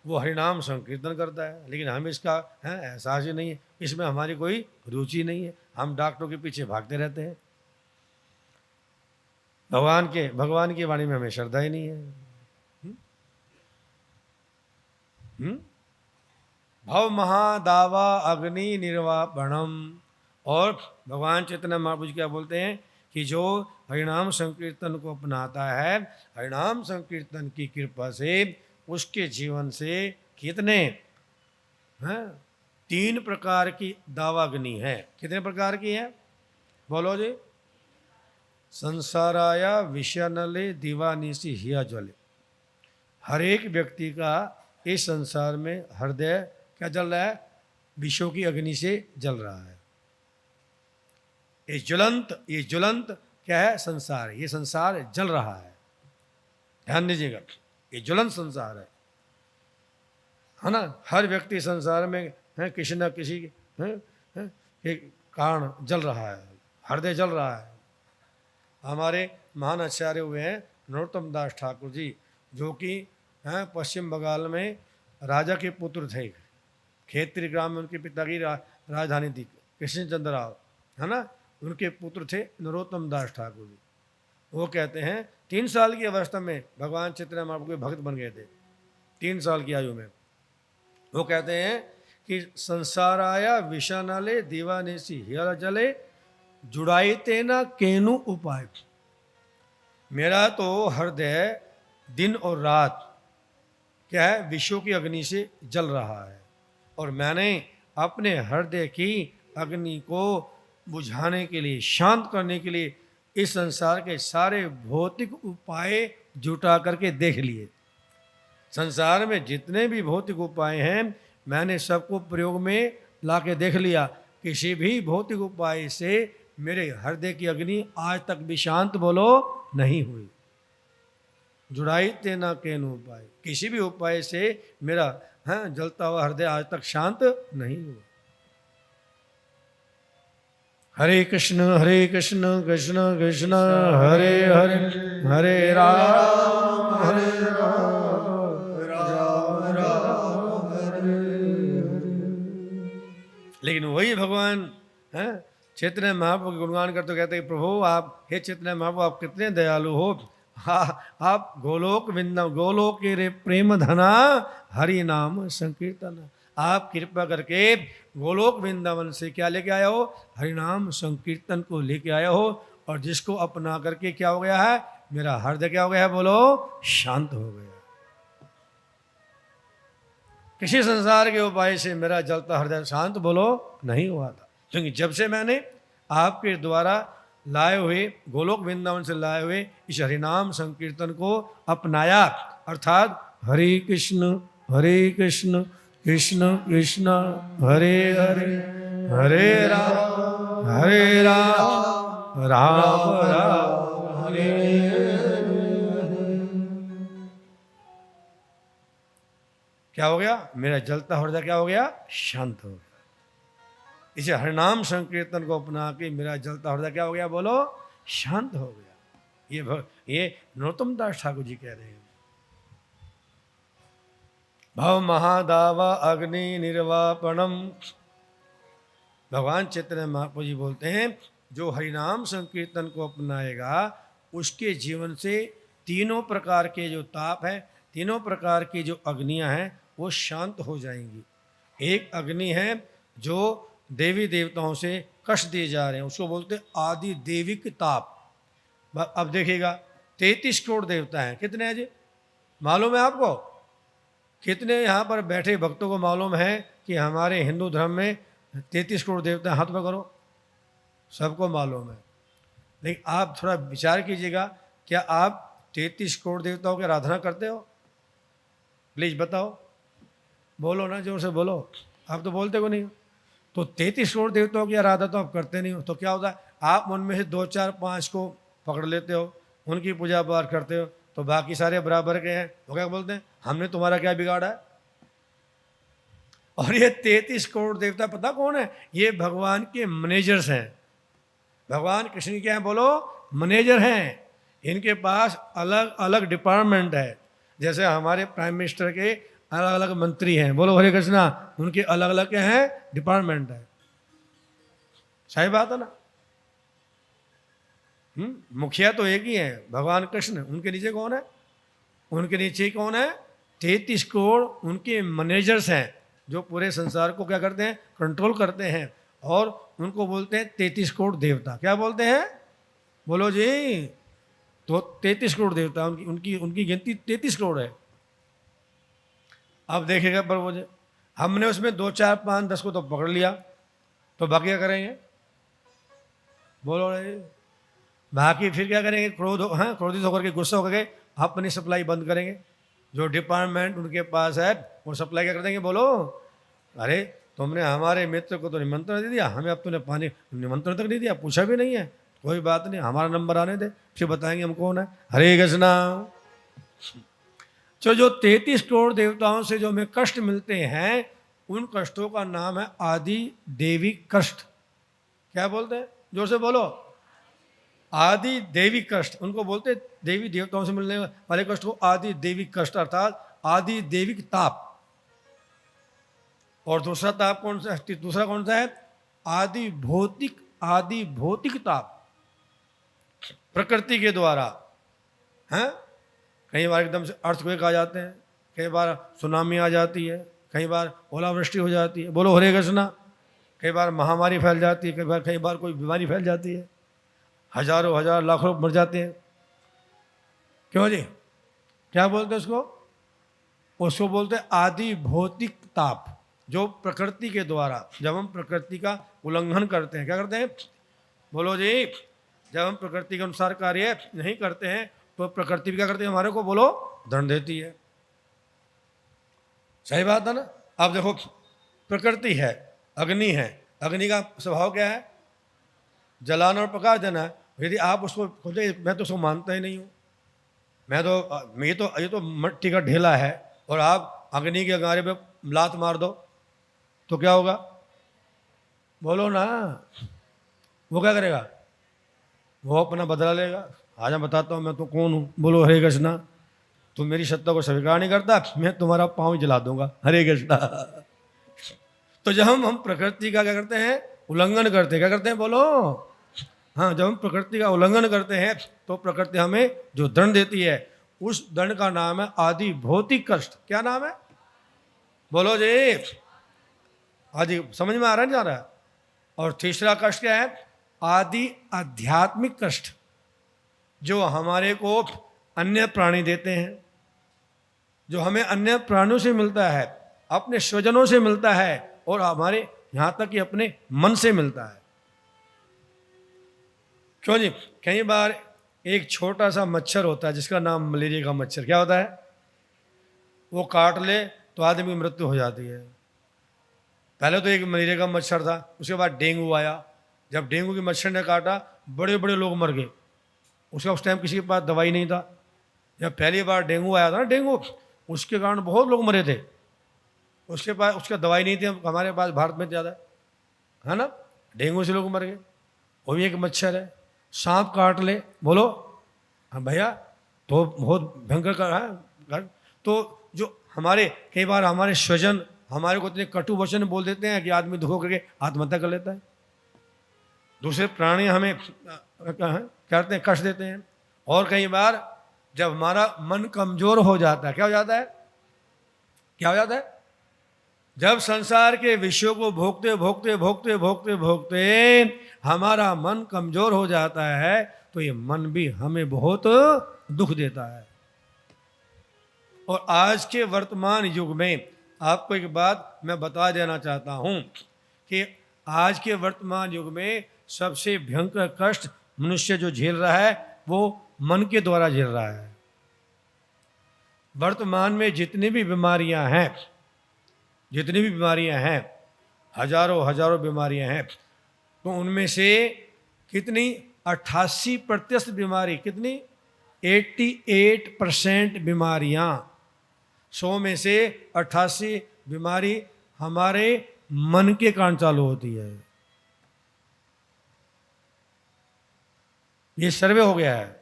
वो हरिनाम संकीर्तन करता है। लेकिन हम इसका एहसास ही नहीं है, इसमें हमारी कोई रुचि नहीं है, हम डॉक्टरों के पीछे भागते रहते हैं, भगवान की वाणी में हमें श्रद्धा ही नहीं है। भव महादावा अग्नि निर्वापणम। और भगवान चैतन्य महाप्रभु जी क्या बोलते हैं कि जो हरिनाम संकीर्तन को अपनाता है, हरिनाम संकीर्तन की कृपा से उसके जीवन से कितने 3 प्रकार की दावाग्नि है। कितने प्रकार की है बोलो जी? संसाराया विषयनले दीवानिसी हिया ज्वले। हर एक व्यक्ति का इस संसार में हृदय क्या जल रहा है? विषयों की अग्नि से जल रहा है। ये ज्वलंत क्या है? संसार। ये संसार जल रहा है, ध्यान दीजिएगा, ये ज्वलंत संसार है ना। हर व्यक्ति संसार में किसी न किसी के कारण जल रहा है, हृदय जल रहा है। हमारे महान आचार्य हुए हैं नरोत्तम दास ठाकुर जी, जो कि पश्चिम बंगाल में राजा के पुत्र थे। खेतरी ग्राम में उनके पिता की राजधानी थी, कृष्णचंद्र राव, है ना, उनके पुत्र थे नरोत्तम दास ठाकुर जी। वो कहते हैं 3 साल की अवस्था में भगवान चैतन्य महाप्रभु के भक्त बन गए थे, 3 साल की आयु में। वो कहते हैं कि संसाराया विषानाले दीवानेसी हियर जले जुड़ाई तेना केनु उपाय। मेरा तो हृदय दिन और रात क्या है? विषयों की अग्नि से जल रहा है, और मैंने अपने हृदय की अग्नि को बुझाने के लिए, शांत करने के लिए इस संसार के सारे भौतिक उपाय जुटा करके देख लिए। संसार में जितने भी भौतिक उपाय हैं मैंने सबको प्रयोग में ला के देख लिया। किसी भी भौतिक उपाय से मेरे हृदय की अग्नि आज तक भी शांत बोलो नहीं हुई। जुड़ाई तेना केन उपाय, किसी भी उपाय से मेरा जलता हुआ हृदय आज तक शांत नहीं हुआ। हरे कृष्ण कृष्ण कृष्ण हरे हरे, हरे राम हरे राम राम हरे हरे। लेकिन वही भगवान चैतन्य महाप्रभु के गुणगान करते कहते हैं प्रभु आप, हे चैतन्य महाप्रभु आप कितने दयालु हो। आप गोलोक विंदम गोलोक रे प्रेम धना हरि नाम संकीर्तन। आप कृपा करके गोलोक वृंदावन से क्या लेके आया हो, हरिनाम संकीर्तन को लेके आया हो। और जिसको अपना करके क्या हो गया है, मेरा हृदय क्या हो गया है, बोलो शांत हो गया। किसी संसार के उपाय से मेरा जलता हृदय शांत बोलो नहीं हुआ था। क्योंकि जब से मैंने आपके द्वारा लाए हुए गोलोक वृंदावन से लाए हुए इस हरिनाम संकीर्तन को अपनाया, अर्थात हरे कृष्ण कृष्ण कृष्ण हरे हरे, हरे राम राम राम हरे हरे। क्या हो गया, मेरा जलता हृदय क्या हो गया, शांत हो गया। इसे हरिनाम संकीर्तन को अपना के मेरा जलता हृदय क्या हो गया, बोलो शांत हो गया। ये नरोत्तम दास ठाकुर जी कह रहे हैं। भव महादावा अग्नि निर्वापणम। भगवान चैतन्य महाप्रभु जी बोलते हैं जो हरिनाम संकीर्तन को अपनाएगा उसके जीवन से तीनों प्रकार के जो ताप है, तीनों प्रकार की जो अग्नियां हैं वो शांत हो जाएंगी। एक अग्नि है जो देवी देवताओं से कष्ट दिए जा रहे हैं, उसको बोलते हैं आदि देविक ताप। अब देखिएगा 33 करोड़ देवता हैं, कितने हैं जी मालूम है आपको? कितने यहाँ पर बैठे भक्तों को मालूम है कि हमारे हिंदू धर्म में 33 करोड़ देवता हैं? हाथ में करो, सबको मालूम है। लेकिन आप थोड़ा विचार कीजिएगा, क्या आप 33 करोड़ देवताओं की आराधना करते हो? प्लीज बताओ, बोलो ना, जोर से बोलो। आप तो बोलते को नहीं हो। तो 33 करोड़ देवताओं की आराधना तो आप करते नहीं हो, तो क्या होता है, आप उनमें से 2 4 5 को पकड़ लेते हो, उनकी पूजा पाठ करते हो, तो बाकी सारे बराबर के हैं। वो क्या बोलते हैं, हमने तुम्हारा क्या बिगाड़ा है? और ये 33 करोड़ देवता पता कौन है? ये भगवान के मैनेजर्स हैं। भगवान कृष्ण क्या है, बोलो मैनेजर हैं। इनके पास अलग अलग डिपार्टमेंट है। जैसे हमारे प्राइम मिनिस्टर के अलग अलग मंत्री हैं, बोलो हरे कृष्णा, उनके अलग अलग क्या हैं, डिपार्टमेंट है। सही बात है ना? मुखिया तो एक ही है, भगवान कृष्ण। उनके नीचे कौन है? उनके नीचे कौन है? 33 करोड़ उनके मैनेजर्स हैं जो पूरे संसार को क्या करते हैं, कंट्रोल करते हैं। और उनको बोलते हैं 33 करोड़ देवता। क्या बोलते हैं, बोलो जी? तो 33 करोड़ देवता, उनकी उनकी गिनती 33 करोड़ है। अब देखेगा प्रभु जी, हमने उसमें 2 4 5 10 को तो पकड़ लिया, तो बाकी क्या करेंगे, बोलो रे? बाकी फिर क्या करेंगे, क्रोधित होकर के, गुस्सा होकर के अपनी सप्लाई बंद करेंगे। जो डिपार्टमेंट उनके पास है वो सप्लाई क्या कर देंगे, बोलो? अरे तुमने हमारे मित्र को तो निमंत्रण दे दिया, हमें अब तूने पानी निमंत्रण तक नहीं दिया, पूछा भी नहीं है। कोई बात नहीं, हमारा नंबर आने दे, फिर बताएंगे हम कौन है। हरे कृष्णा। जो 33 करोड़ देवताओं से जो हमें कष्ट मिलते हैं, उन कष्टों का नाम है आदि देवी कष्ट। क्या बोलते हैं, जोर से बोलो? आदि देवी कष्ट। उनको बोलते हैं देवी देवताओं से मिलने वाले कष्ट को आदि देवी कष्ट, अर्थात आदि देविक ताप। और दूसरा ताप कौन सा, दूसरा कौन सा है? आदि भौतिक ताप, प्रकृति के द्वारा हैं। कई बार एकदम से अर्थक्वेक आ जाते हैं, कई बार सुनामी आ जाती है, कई बार ओलावृष्टि हो जाती है, बोलो हरे कृष्णा। कई बार महामारी फैल जाती है, कई बार कोई बीमारी फैल जाती है, हजारों हजार लाखों मर जाते हैं। क्यों जी? क्या बोलते हैं उसको? उसको बोलते हैं आदि भौतिक ताप, जो प्रकृति के द्वारा, जब हम प्रकृति का उल्लंघन करते हैं, क्या करते हैं, बोलो जी? जब हम प्रकृति के अनुसार कार्य नहीं करते हैं तो प्रकृति भी क्या करती है, हमारे को बोलो दंड देती है। सही बात है ना। आप देखो प्रकृति है, अग्नि है, अग्नि का स्वभाव क्या है, जलाना और प्रकाश देना है। यदि आप उसको खोजे, मैं तो उसको मानता ही नहीं हूँ, ये तो मिट्टी का ढेला है, और आप अग्नि के अंगारे पे लात मार दो तो क्या होगा, बोलो ना, वो क्या करेगा, वो अपना बदला लेगा। आज मैं बताता हूँ मैं तो कौन हूँ, बोलो हरे कृष्णा। तुम मेरी सत्ता को स्वीकार नहीं करता, मैं तुम्हारा पाँव जला दूंगा, हरे कृष्णा। तो जब हम प्रकृति का क्या करते हैं, उल्लंघन करते हैं, क्या करते हैं बोलो, हाँ, जब हम प्रकृति का उल्लंघन करते हैं तो प्रकृति हमें जो दंड देती है, उस दंड का नाम है आदि भौतिक कष्ट। क्या नाम है, बोलो जी, आदि, समझ में आ रहा है, नहीं आ रहा है। और तीसरा कष्ट क्या है, आदि आध्यात्मिक कष्ट, जो हमारे को अन्य प्राणी देते हैं, जो हमें अन्य प्राणियों से मिलता है, अपने स्वजनों से मिलता है, और हमारे यहाँ तक कि अपने मन से मिलता है। क्यों जी, कई बार एक छोटा सा मच्छर होता है जिसका नाम मलेरिया का मच्छर, क्या होता है, वो काट ले तो आदमी की मृत्यु हो जाती है। पहले तो एक मलेरिया का मच्छर था, उसके बाद डेंगू आया। जब डेंगू के मच्छर ने काटा, बड़े बड़े लोग मर गए। उसका उस टाइम किसी के पास दवाई नहीं था। जब पहली बार डेंगू आया था ना, डेंगू, उसके कारण बहुत लोग मरे थे। उसका दवाई नहीं थी हमारे पास, भारत में ज़्यादा है ना, डेंगू से लोग मर गए। वो भी एक मच्छर है। सांप काट ले, बोलो हाँ भैया, तो बहुत भयंकर का है। तो जो हमारे कई बार हमारे स्वजन हमारे को इतने कटु वचन बोल देते हैं कि आदमी दुखों करके आत्महत्या कर लेता है। दूसरे प्राणी हमें कहते हैं, कष्ट देते हैं। और कई बार जब हमारा मन कमजोर हो जाता है, क्या हो जाता है, क्या हो जाता है, जब संसार के विषयों को भोगते भोगते भोगते भोगते भोगते हमारा मन कमजोर हो जाता है, तो ये मन भी हमें बहुत दुख देता है। और आज के वर्तमान युग में आपको एक बात मैं बता देना चाहता हूं कि आज के वर्तमान युग में सबसे भयंकर कष्ट मनुष्य जो झेल रहा है, वो मन के द्वारा झेल रहा है। वर्तमान में जितनी भी बीमारियां हैं, हजारों बीमारियां हैं, तो उनमें से कितनी 88% बीमारी, कितनी 88% बीमारियां, 100 में से 88 बीमारी हमारे मन के कारण चालू होती है। ये सर्वे हो गया है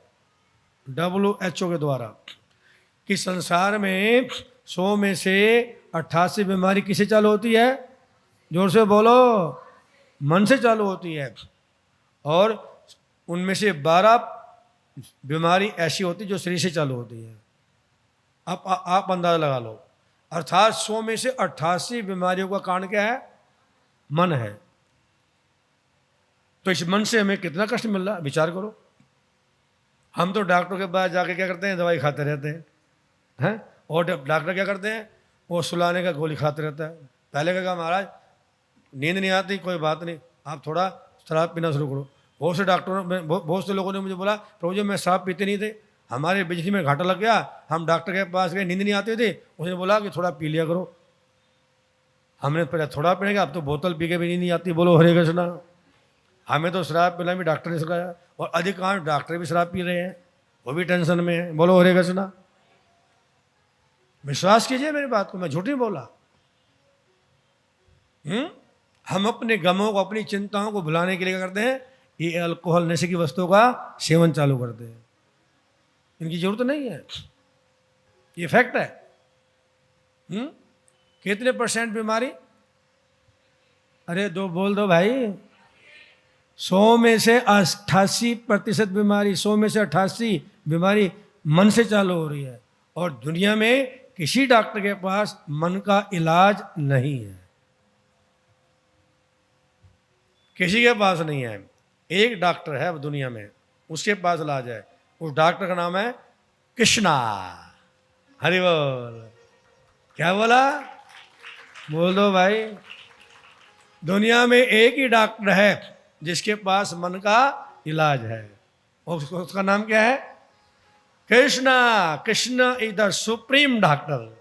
WHO के द्वारा कि संसार में 100 में से 88 बीमारी किसे चालू होती है, जोर से बोलो, मन से चालू होती है। और उनमें से 12 बीमारी ऐसी होती है जो शरीर से चालू होती है। आप अंदाजा लगा लो, अर्थात 100 में से 88 बीमारियों का कारण क्या है, मन है। तो इस मन से हमें कितना कष्ट मिल रहा है, विचार करो। हम तो डॉक्टर के पास जाके क्या करते हैं, दवाई खाते रहते हैं, और डॉक्टर क्या करते हैं, वो सुलाने का गोली खाते रहता है। पहले का कहा, महाराज नींद नहीं आती, कोई बात नहीं, आप थोड़ा शराब पीना शुरू करो। बहुत से लोगों ने मुझे बोला, प्रभु जी मैं शराब पीते नहीं थे, हमारे बिजली में घाटा लग गया, हम डॉक्टर के पास गए, नींद नहीं आती थी, उसने बोला कि थोड़ा पी लिया करो। हमने पहले थोड़ा पीनेगा, अब तो बोतल पी के भी नींद नहीं आती, बोलो हरे कृष्णा। हमें तो शराब पीना भी डॉक्टर ने सिखाया, और अधिकांश डॉक्टर भी शराब पी रहे हैं, वो भी टेंशन में है, बोलो हरे कृष्णा। विश्वास कीजिए मेरी बात को, मैं झूठ नहीं बोला। हम अपने गमों को, अपनी चिंताओं को भुलाने के लिए क्या करते हैं, ये अल्कोहल नशे की वस्तुओं का सेवन चालू करते हैं। इनकी जरूरत नहीं है, ये फैक्ट है। कितने % बीमारी, अरे दो बोल दो भाई, 100 में से 88% बीमारी, 100 में से 88 बीमारी मन से चालू हो रही है। और दुनिया में किसी डॉक्टर के पास मन का इलाज नहीं है, किसी के पास नहीं है। एक डॉक्टर है अब दुनिया में, उसके पास इलाज है, उस डॉक्टर का नाम है कृष्णा। हरि बोल। क्या बोला, बोल दो भाई। दुनिया में एक ही डॉक्टर है जिसके पास मन का इलाज है। और उसका नाम क्या है? Krishna. Krishna is the supreme doctor.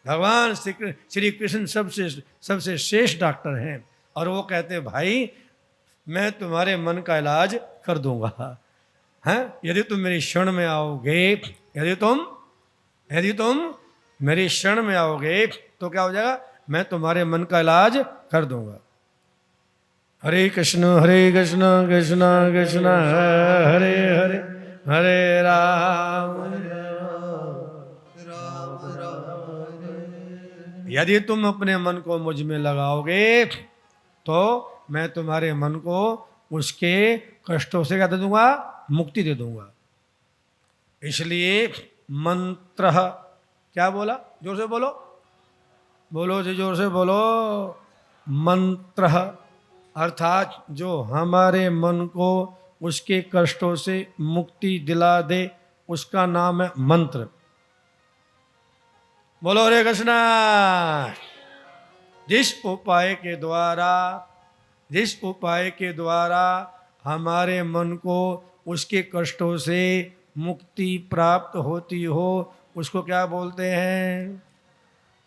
भगवान श्री कृष्ण सबसे श्रेष्ठ डॉक्टर हैं। और वो कहते हैं भाई मैं तुम्हारे मन का इलाज कर दूंगा, हैं, यदि तुम मेरी शरण में आओगे। यदि तुम मेरी शरण में आओगे तो क्या हो जाएगा? मैं तुम्हारे मन का इलाज कर दूंगा। हरे कृष्ण कृष्ण कृष्ण हरे हरे, हरे राम यदि तुम अपने मन को मुझ में लगाओगे तो मैं तुम्हारे मन को उसके कष्टों से क्या दे दूंगा? मुक्ति दे दूंगा। इसलिए मंत्र, क्या बोला? जोर से बोलो, बोलो जी, जोर से बोलो। मंत्र अर्थात जो हमारे मन को उसके कष्टों से मुक्ति दिला दे, उसका नाम है मंत्र। बोलो हरे कृष्णा। जिस उपाय के द्वारा हमारे मन को उसके कष्टों से मुक्ति प्राप्त होती हो, उसको क्या बोलते हैं?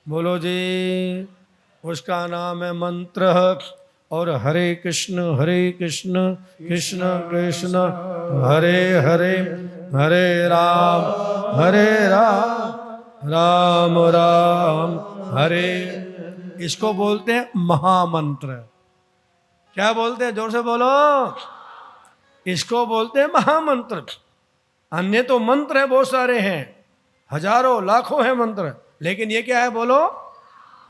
बोलो जी, उसका नाम है मंत्र। और हरे कृष्ण कृष्ण कृष्ण हरे हरे, हरे राम राम राम हरे। इसको बोलते हैं महामंत्र। क्या बोलते हैं? जोर से बोलो। इसको बोलते हैं महामंत्र। अन्य तो मंत्र है, बहुत सारे हैं, हजारों लाखों हैं मंत्र, लेकिन ये क्या है? बोलो।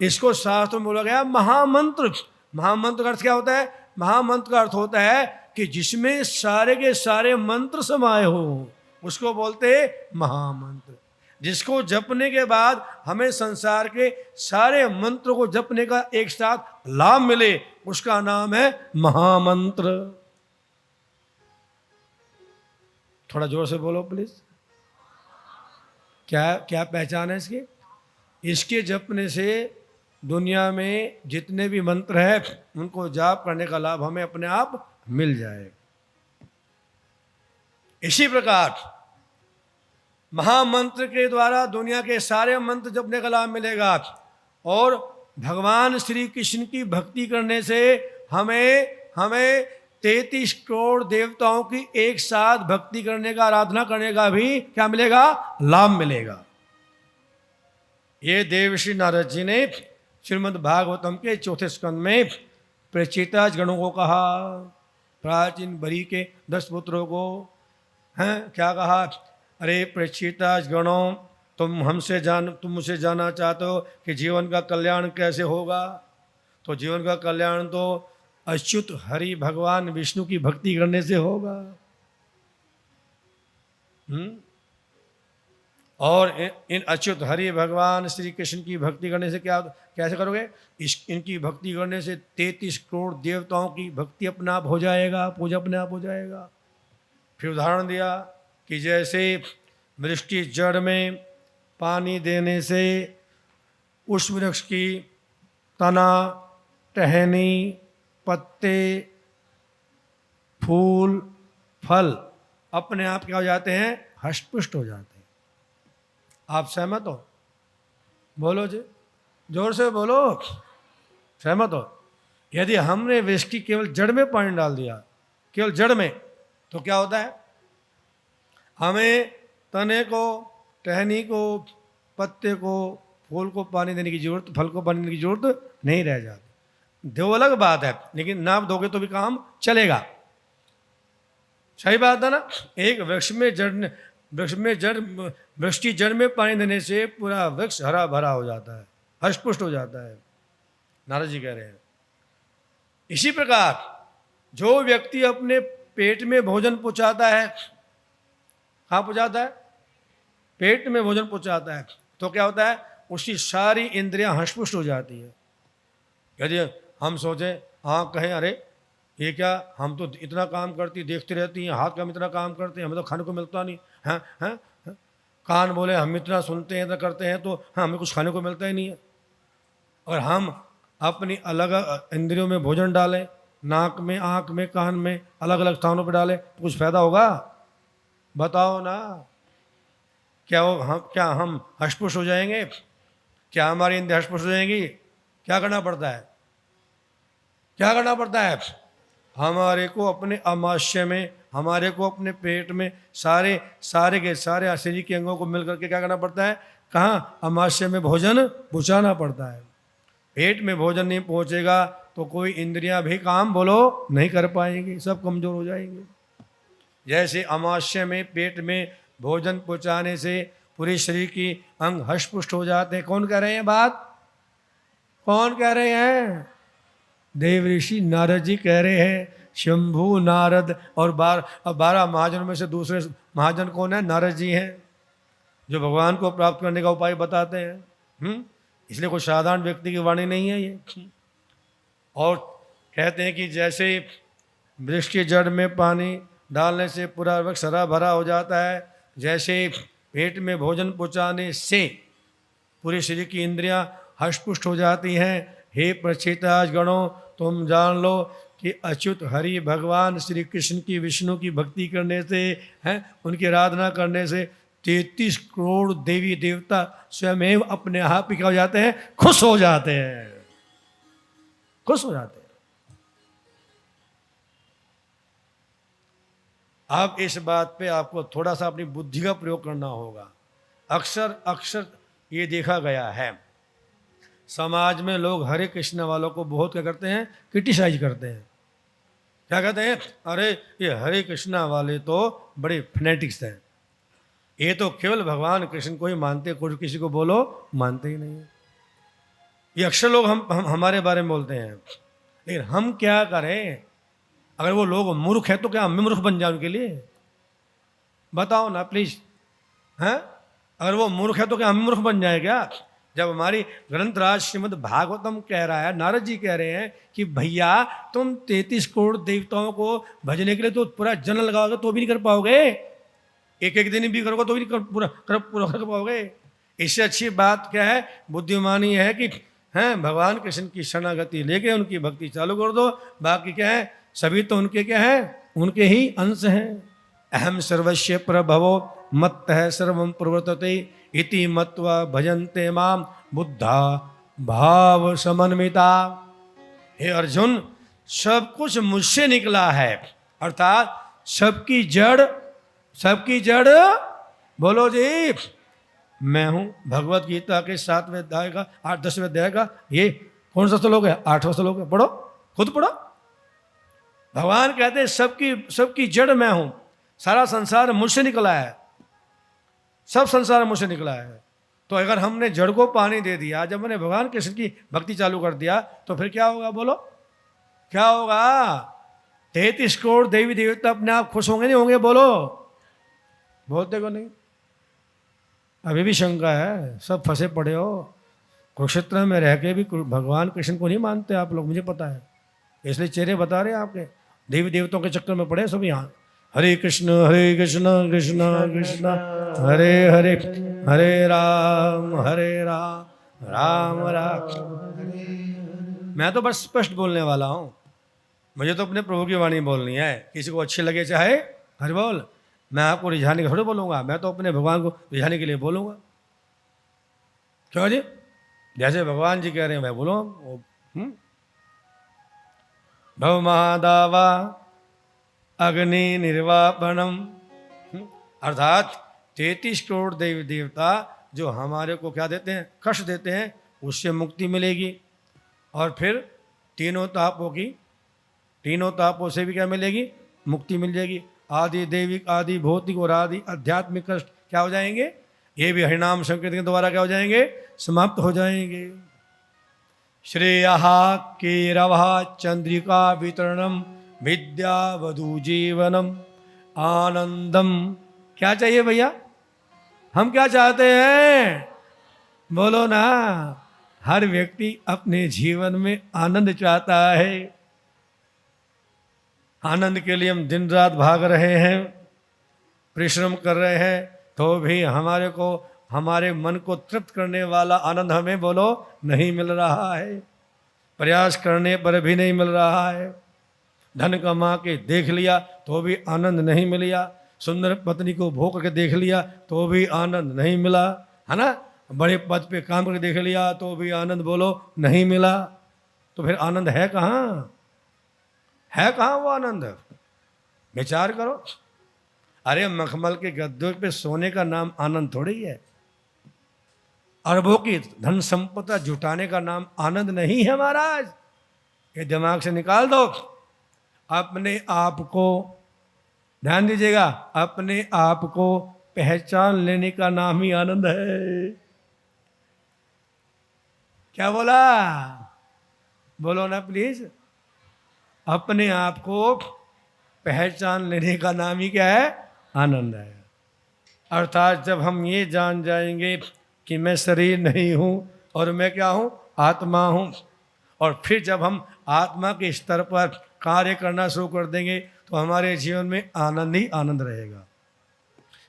इसको शास्त्र में बोला गया महामंत्र। महामंत्र का अर्थ क्या होता है? महामंत्र का अर्थ होता है कि जिसमें सारे के सारे मंत्र समाये हो, उसको बोलते महामंत्र। जिसको जपने के बाद हमें संसार के सारे मंत्र को जपने का एक साथ लाभ मिले, उसका नाम है महामंत्र। थोड़ा जोर से बोलो प्लीज। क्या पहचान है इसकी? इसके जपने से दुनिया में जितने भी मंत्र हैं उनको जाप करने का लाभ हमें अपने आप मिल जाए। इसी प्रकार महामंत्र के द्वारा दुनिया के सारे मंत्र जपने का लाभ मिलेगा। और भगवान श्री कृष्ण की भक्ति करने से हमें 33 करोड़ देवताओं की एक साथ भक्ति करने का, आराधना करने का भी क्या मिलेगा? लाभ मिलेगा। ये देवर्षि नारद जी ने श्रीमद् भागवतम के 4 स्कंद में प्रचेताज गणों को कहा, प्राचीन बरी के 10 पुत्रों को, हैं, क्या कहा? अरे प्रचेताज गणों, तुम मुझसे जानना चाहते हो कि जीवन का कल्याण कैसे होगा? तो जीवन का कल्याण तो अच्युत हरि भगवान विष्णु की भक्ति करने से होगा। और इन अच्युत हरि भगवान श्री कृष्ण की भक्ति करने से कैसे करोगे? इनकी भक्ति करने से 33 करोड़ देवताओं की भक्ति अपने आप हो जाएगा, पूजा अपने आप हो जाएगा। फिर उदाहरण दिया कि जैसे वृष्टि जड़ में पानी देने से उस वृक्ष की तना, टहनी, पत्ते, फूल, फल अपने आप क्या हो जाते हैं? हष्टपुष्ट हो जाते हैं। आप सहमत हो? बोलो जी, जोर से बोलो। सहमत हो? यदि हमने वृक्ष की केवल जड़ में पानी डाल दिया, केवल जड़ में, तो क्या होता है? हमें तने को, टहनी को, पत्ते को, फूल को पानी देने की जरूरत, फल को पानी देने की जरूरत नहीं रह जाती। दो अलग बात है, लेकिन ना दोगे तो भी काम चलेगा। सही बात है ना? एक वृक्ष की जड़ में पानी देने से पूरा वृक्ष हरा भरा हो जाता है, हष्टपुष्ट हो जाता है। नारद जी कह रहे हैं। इसी प्रकार जो व्यक्ति अपने पेट में भोजन पहुंचाता है, कहाँ पहुंचाता है? पेट में भोजन पहुंचाता है, तो क्या होता है? उसकी सारी इंद्रियां हष्टपुष्ट हो जाती है। यदि हम सोचें, हाँ कहें, अरे ये क्या, हम तो इतना काम करती, देखती रहती हैं, हाथ का हम इतना काम करते हैं, हमें तो खाने को मिलता नहीं है, हैं? कान बोले हम इतना सुनते हैं, इतना करते हैं, तो हाँ हमें कुछ खाने को मिलता ही नहीं है। और हम अपनी अलग इंद्रियों में भोजन डालें, नाक में, आँख में, कान में, अलग अलग स्थानों पर डालें, तो कुछ फायदा होगा? बताओ ना, क्या हम हष्पुष्ट हो जाएंगे? क्या हमारी इंद्रियाँ हष्पुष्ट हो जाएंगी? क्या करना पड़ता है? क्या करना पड़ता है? हमारे को अपने अमाशय में, हमारे को अपने पेट में, सारे सारे के सारे शरीर के अंगों को मिल करके क्या करना पड़ता है? कहाँ? अमाशय में भोजन पहुँचाना पड़ता है। पेट में भोजन नहीं पहुँचेगा तो कोई इंद्रियां भी काम बोलो नहीं कर पाएंगी, सब कमजोर हो जाएंगे। जैसे अमाशय में, पेट में भोजन पहुँचाने से पूरे शरीर की अंग हष्टपुष्ट हो जाते हैं। कौन कह रहे हैं बात? कौन कह रहे हैं? देव ऋषि नारद जी कह रहे हैं। शंभु, नारद और 12 महाजनों में से दूसरे महाजन कौन है? नारद जी हैं, जो भगवान को प्राप्त करने का उपाय बताते हैं। इसलिए कोई साधारण व्यक्ति की वाणी नहीं है ये। और कहते हैं कि जैसे वृक्ष की जड़ में पानी डालने से पूरा वृक्ष हरा भरा हो जाता है, जैसे पेट में भोजन पहुँचाने से पूरे शरीर की इंद्रियां हष्टपुष्ट हो जाती हैं। हे प्रचेताज गणों, तुम जान लो कि अच्युत हरि भगवान श्री कृष्ण की, विष्णु की भक्ति करने से, हैं, उनकी आराधना करने से 33 करोड़ देवी देवता स्वयं अपने आप ही क्या हो जाते हैं? खुश हो जाते हैं, खुश हो जाते हैं। अब इस बात पे आपको थोड़ा सा अपनी बुद्धि का प्रयोग करना होगा। अक्सर ये देखा गया है, समाज में लोग हरे कृष्ण वालों को बहुत क्या करते हैं? क्रिटिसाइज करते हैं। क्या कहते हैं? अरे ये हरे कृष्णा वाले तो बड़े फनेटिक्स हैं, ये तो केवल भगवान कृष्ण को ही मानते, कुछ किसी को बोलो मानते ही नहीं है। ये अक्सर लोग हमारे बारे में बोलते हैं। लेकिन हम क्या करें? अगर वो लोग मूर्ख है तो क्या हम भी मूर्ख बन जाए उनके लिए? बताओ ना प्लीज, हैं? अगर वो मूर्ख है तो क्या हम मूर्ख बन जाए क्या? जब हमारी ग्रंथराज श्रीमद् भागवतम कह रहा है, नारद जी कह रहे हैं कि भैया तुम 33 करोड़ देवताओं को भजने के लिए तो पूरा जन्म लगाओगे तो भी नहीं कर पाओगे, एक एक दिन भी करोगे तो भी नहीं पूरा कर पाओगे। इससे अच्छी बात क्या है? बुद्धिमानी है कि हैं भगवान कृष्ण की शरणागति लेके उनकी भक्ति चालू कर दो। बाकी क्या है? सभी तो उनके क्या है? उनके ही अंश हैं। अहम सर्वस्य प्रभवो मत्त है सर्वम प्रवर्तते इति मत्वा भजन्ते माम बुद्धा भाव समन्विता। हे अर्जुन, सब कुछ मुझसे निकला है, अर्थात सबकी जड़ बोलो जी मैं हूं। भगवत गीता के 7वें अध्याय का 10वें अध्याय का ये कौन सा श्लोक है? 8वां श्लोक है, पढ़ो, खुद पढ़ो। भगवान कहते हैं सबकी जड़ मैं हूं, सारा संसार मुझसे निकला है, सब संसार मुझसे निकला है। तो अगर हमने जड़ को पानी दे दिया, जब मैंने भगवान कृष्ण की भक्ति चालू कर दिया, तो फिर क्या होगा? बोलो क्या होगा? 33 करोड़ देवी देवता अपने आप खुश होंगे नहीं होंगे? बोलो, बोलते को नहीं? अभी भी शंका है, सब फंसे पड़े हो। कुरुक्षेत्र में रह के भी भगवान कृष्ण को नहीं मानते आप लोग, मुझे पता है, इसलिए चेहरे बता रहे हैं आपके। देवी देवताओं के चक्कर में पड़े सब यहाँ। हरे कृष्ण कृष्ण कृष्ण हरे हरे, हरे राम राम राम। मैं तो बस स्पष्ट बोलने वाला हूँ, मुझे तो अपने प्रभु की वाणी बोलनी है। किसी को अच्छी लगे चाहे हरि बोल, मैं आपको रिझाने के थोड़े बोलूँगा, मैं तो अपने भगवान को रिझाने के लिए बोलूँगा। क्यों जी? जैसे भगवान जी कह रहे हैं मैं बोलो। भव महादावा अग्नि निर्वापणम, अर्थात 33 करोड़ देवी देवता जो हमारे को क्या देते हैं? कष्ट देते हैं, उससे मुक्ति मिलेगी। और फिर तीनों तापों से भी क्या मिलेगी? मुक्ति मिल जाएगी। आदि दैविक, आदि भौतिक और आदि आध्यात्मिक कष्ट क्या हो जाएंगे? ये भी हरिनाम संकीर्तन के द्वारा क्या हो जाएंगे? समाप्त हो जाएंगे। श्रेयः केरवः चंद्रिका वितरणम विद्या वधु जीवनम आनंदम। क्या चाहिए भैया? हम क्या चाहते हैं? बोलो ना। हर व्यक्ति अपने जीवन में आनंद चाहता है। आनंद के लिए हम दिन रात भाग रहे हैं, परिश्रम कर रहे हैं, तो भी हमारे मन को तृप्त करने वाला आनंद हमें बोलो नहीं मिल रहा है। प्रयास करने पर भी नहीं मिल रहा है। धन कमा के देख लिया तो भी आनंद नहीं मिला। सुंदर पत्नी को भोग करके देख लिया तो भी आनंद नहीं मिला, है ना। बड़े पद पे काम करके देख लिया तो भी आनंद बोलो नहीं मिला, तो फिर आनंद है कहाँ? है कहाँ वो आनंद? विचार करो। अरे मखमल के गद्दों पे सोने का नाम आनंद थोड़ी है। अरबों की धन संपदा जुटाने का नाम आनंद नहीं है महाराज। ये दिमाग से निकाल दो। अपने आप को, ध्यान दीजिएगा, अपने आप को पहचान लेने का नाम ही आनंद है। क्या बोला? बोलो ना प्लीज। अपने आप को पहचान लेने का नाम ही क्या है? आनंद है। अर्थात जब हम ये जान जाएंगे कि मैं शरीर नहीं हूँ और मैं क्या हूँ? आत्मा हूँ, और फिर जब हम आत्मा के स्तर पर कार्य करना शुरू कर देंगे तो हमारे जीवन में आनंद ही आनंद रहेगा।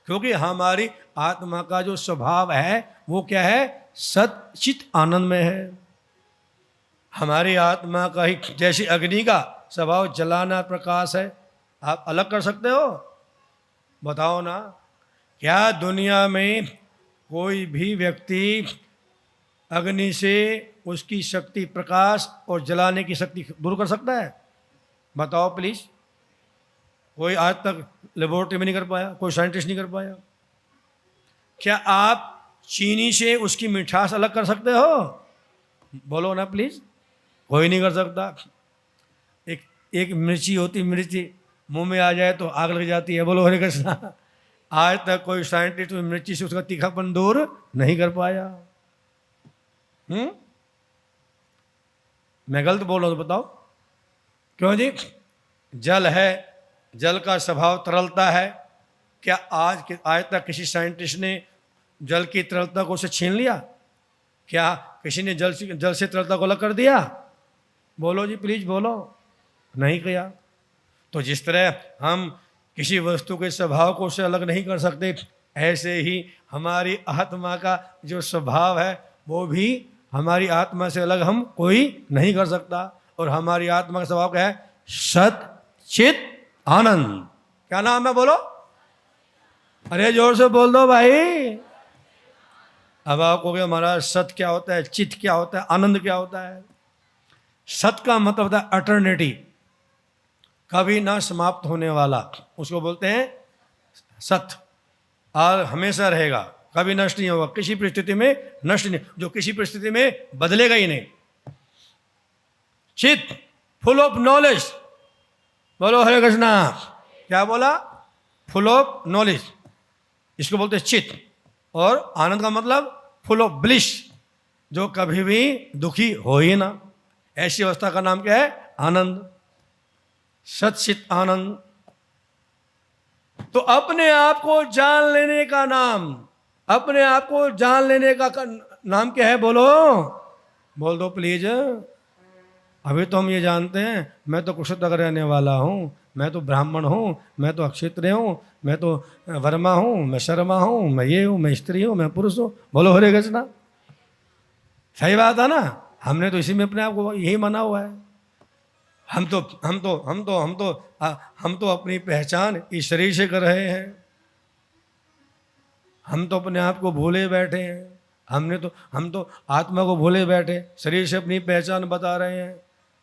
क्योंकि हमारी आत्मा का जो स्वभाव है वो क्या है? सच्चित आनंद में है। हमारी आत्मा का ही जैसे अग्नि का स्वभाव जलाना प्रकाश है। आप अलग कर सकते हो? बताओ ना। क्या दुनिया में कोई भी व्यक्ति अग्नि से उसकी शक्ति, प्रकाश और जलाने की शक्ति दूर कर सकता है? बताओ प्लीज। कोई आज तक लेबोरेटरी में नहीं कर पाया, कोई साइंटिस्ट नहीं कर पाया। क्या आप चीनी से उसकी मिठास अलग कर सकते हो? बोलो ना प्लीज। कोई नहीं कर सकता। एक मिर्ची होती, मिर्ची मुंह में आ जाए तो आग लग जाती है। बोलो हरे कृष्णा। आज तक कोई साइंटिस्ट मिर्ची से उसका तीखापन दूर नहीं कर पाया। मैं गलत बोल रहा हूं तो बताओ। क्यों जी? जल है, जल का स्वभाव तरलता है। क्या आज तक किसी साइंटिस्ट ने जल की तरलता को उसे छीन लिया? क्या किसी ने जल से तरलता को अलग कर दिया? बोलो जी प्लीज बोलो। नहीं किया। तो जिस तरह हम किसी वस्तु के स्वभाव को उससे अलग नहीं कर सकते, ऐसे ही हमारी आत्मा का जो स्वभाव है वो भी हमारी आत्मा से अलग हम कोई नहीं कर सकता। और हमारी आत्मा का स्वभाव क्या है? सत चित आनंद। क्या नाम है? बोलो। अरे जोर से बोल दो भाई। अब आपको क्या महाराज सत क्या होता है, चित क्या होता है, आनंद क्या होता है? सत का मतलब होता है अटर्निटी, कभी ना समाप्त होने वाला, उसको बोलते हैं सत। और हमेशा रहेगा, कभी नष्ट नहीं होगा, किसी परिस्थिति में नष्ट नहीं, जो किसी परिस्थिति में बदलेगा ही नहीं। चित, फुल ऑफ नॉलेज। बोलो हरे कृष्णा। क्या बोला? फुल ऑफ नॉलेज, इसको बोलते हैं चित। और आनंद का मतलब फुल ऑफ ब्लिस, जो कभी भी दुखी हो ही ना, ऐसी अवस्था का नाम क्या है? आनंद। सच्चित आनंद। तो अपने आप को जान लेने का नाम, अपने आप को जान लेने का नाम क्या है? बोलो, बोल दो प्लीज। अभी तो हम ये जानते हैं मैं तो कुशोत्तर का रहने वाला हूँ, मैं तो ब्राह्मण हूँ, मैं तो अक्षत्रिय हूँ, मैं तो वर्मा हूँ, मैं शर्मा हूँ, मैं ये हूँ, मैं स्त्री हूँ, मैं पुरुष हूँ। बोलो हरे कृष्णा। सही बात है ना। हमने तो इसी में अपने आप को यही माना हुआ है। हम तो अपनी पहचान इस शरीर से कर रहे हैं। हम तो अपने आप को भूले बैठे हैं। हम तो आत्मा को भूले बैठे, शरीर से अपनी पहचान बता रहे हैं।